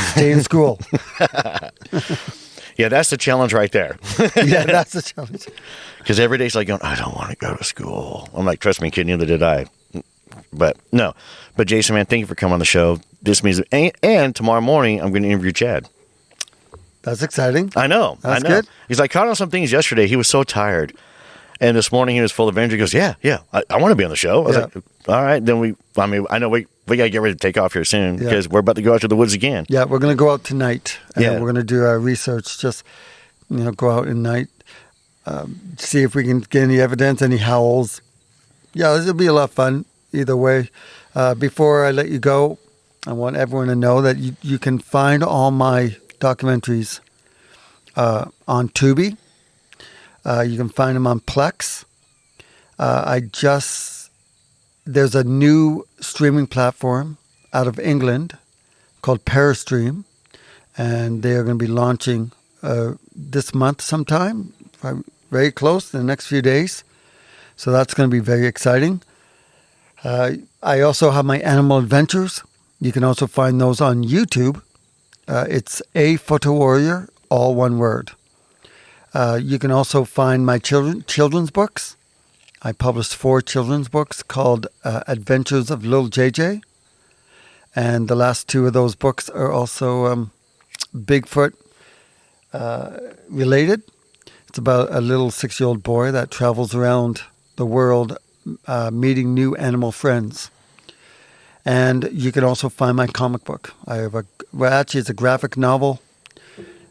Stay in school. Yeah, that's the challenge right there. Yeah, that's the challenge. Because every day she's like going, "I don't want to go to school." I'm like, "Trust me, kid, neither did I." But no. But Jason, man, thank you for coming on the show. This means, and tomorrow morning I'm going to interview Chad. That's exciting. I know. That's I know. good. He's like, caught on some things yesterday. He was so tired. And this morning he was full of energy. He goes, yeah, I want to be on the show. I was like, all right. Then I know we got to get ready to take off here soon because we're about to go out to the woods again. Yeah, we're going to go out tonight. Yeah. We're going to do our research, just, go out at night, see if we can get any evidence, any howls. Yeah, this will be a lot of fun either way. Before I let you go, I want everyone to know that you can find all my documentaries on Tubi. You can find them on Plex. There's a new streaming platform out of England called Parastream, and they are going to be launching this month sometime, very close in the next few days. So that's going to be very exciting. I also have my animal adventures. You can also find those on YouTube. It's A Photo Warrior, all one word. You can also find my children's books I published 4 children's books called Adventures of Little JJ. And the last 2 of those books are also Bigfoot related. It's about a little 6-year-old boy that travels around the world meeting new animal friends. And you can also find my comic book. I have it's a graphic novel,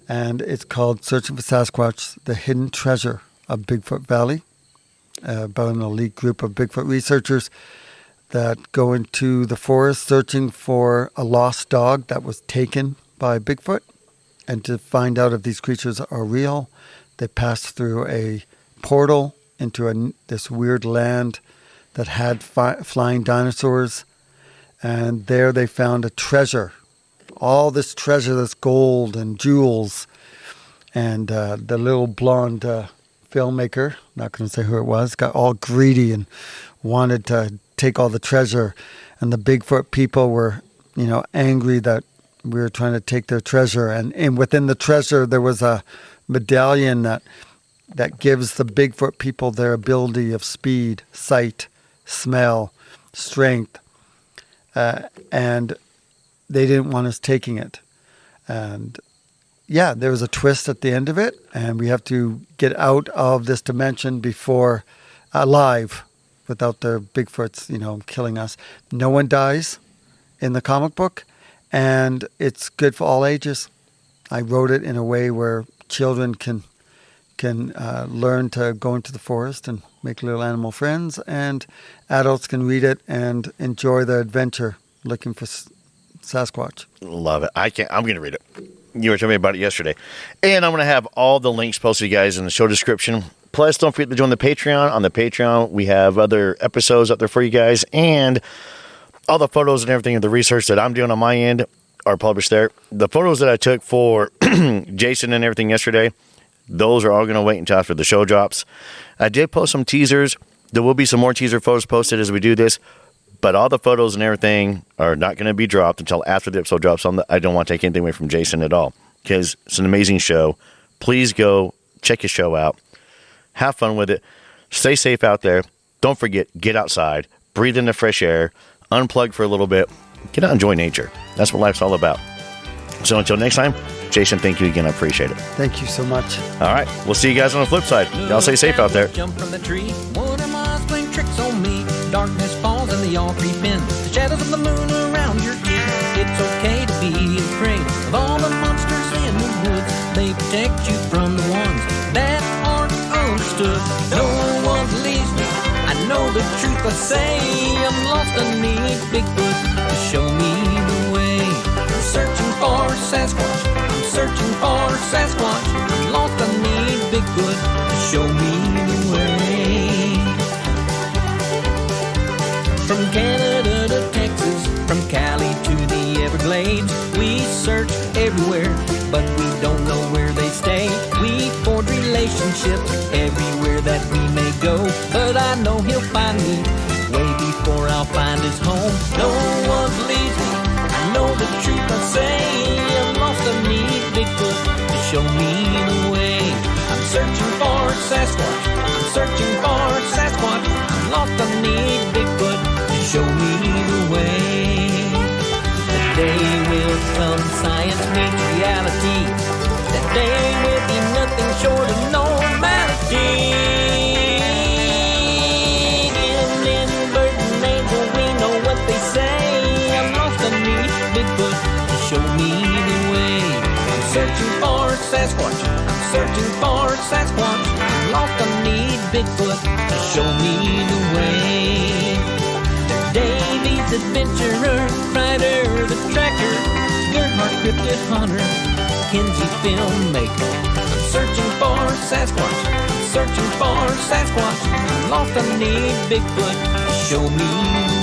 and it's called Searching for Sasquatch, The Hidden Treasure of Bigfoot Valley, about an elite group of Bigfoot researchers that go into the forest searching for a lost dog that was taken by Bigfoot. And to find out if these creatures are real, they pass through a portal into this weird land that had flying dinosaurs. And there they found a treasure, all this treasure, this gold and jewels. And the little blonde filmmaker, not going to say who it was, got all greedy and wanted to take all the treasure. And the Bigfoot people were, angry that we were trying to take their treasure. And within the treasure, there was a medallion that gives the Bigfoot people their ability of speed, sight, smell, strength. And they didn't want us taking it. And yeah, there was a twist at the end of it, and we have to get out of this dimension before alive without the Bigfoots, killing us. No one dies in the comic book, and it's good for all ages. I wrote it in a way where children can learn to go into the forest and make little animal friends, and adults can read it and enjoy the adventure looking for Sasquatch. Love it. I'm going to read it. You were telling me about it yesterday. And I'm going to have all the links posted, guys, in the show description. Plus, don't forget to join the Patreon. On the Patreon, we have other episodes up there for you guys, and all the photos and everything of the research that I'm doing on my end are published there. The photos that I took for Jason and everything yesterday, those are all going to wait until after the show drops. I did post some teasers. There will be some more teaser photos posted as we do this, but all the photos and everything are not going to be dropped until after the episode drops. I don't want to take anything away from Jason at all, because it's an amazing show. Please go check his show out. Have fun with it. Stay safe out there. Don't forget, get outside, breathe in the fresh air, unplug for a little bit, get out and enjoy nature. That's what life's all about. So until next time, Jason, thank you again. I appreciate it. Thank you so much. All right. We'll see you guys on the flip side. Y'all stay safe out there. Jump from the tree. One of my playing tricks on me. Darkness falls and they all creep in. The shadows of the moon around your ear. It's okay to be afraid of all the monsters in the woods. They protect you from the ones that aren't understood. No one believes me. I know the truth I say. I'm lost, I need Bigfoot to show me the way. I'm searching for Sasquatch. I'm searching for Sasquatch. I'm lost, I need Bigfoot to show me the way. From Canada to Texas, from Cali to the Everglades, we search everywhere, but we don't know where they stay. We forge relationships everywhere that we may go, but I know he'll find me way before I'll find his home. No one believes me. I know the truth I say. I'm lost, I need Bigfoot to show me the way. I'm searching for Sasquatch. I'm searching for Sasquatch. I'm lost, I need Bigfoot to show me the way. The day will come, science meets reality. That day will be nothing short of normality. In bird and angel, we know what they say. I'm lost, I need Bigfoot to show me the way. I'm searching for Sasquatch. I'm searching for Sasquatch. I'm lost, I need Bigfoot to show me the way. Davy's adventurer, Ryder the tracker, Gerhard cryptid hunter, Kenize filmmaker. I'm searching for Sasquatch. I'm searching for Sasquatch. I'm lost, I need Bigfoot to show me the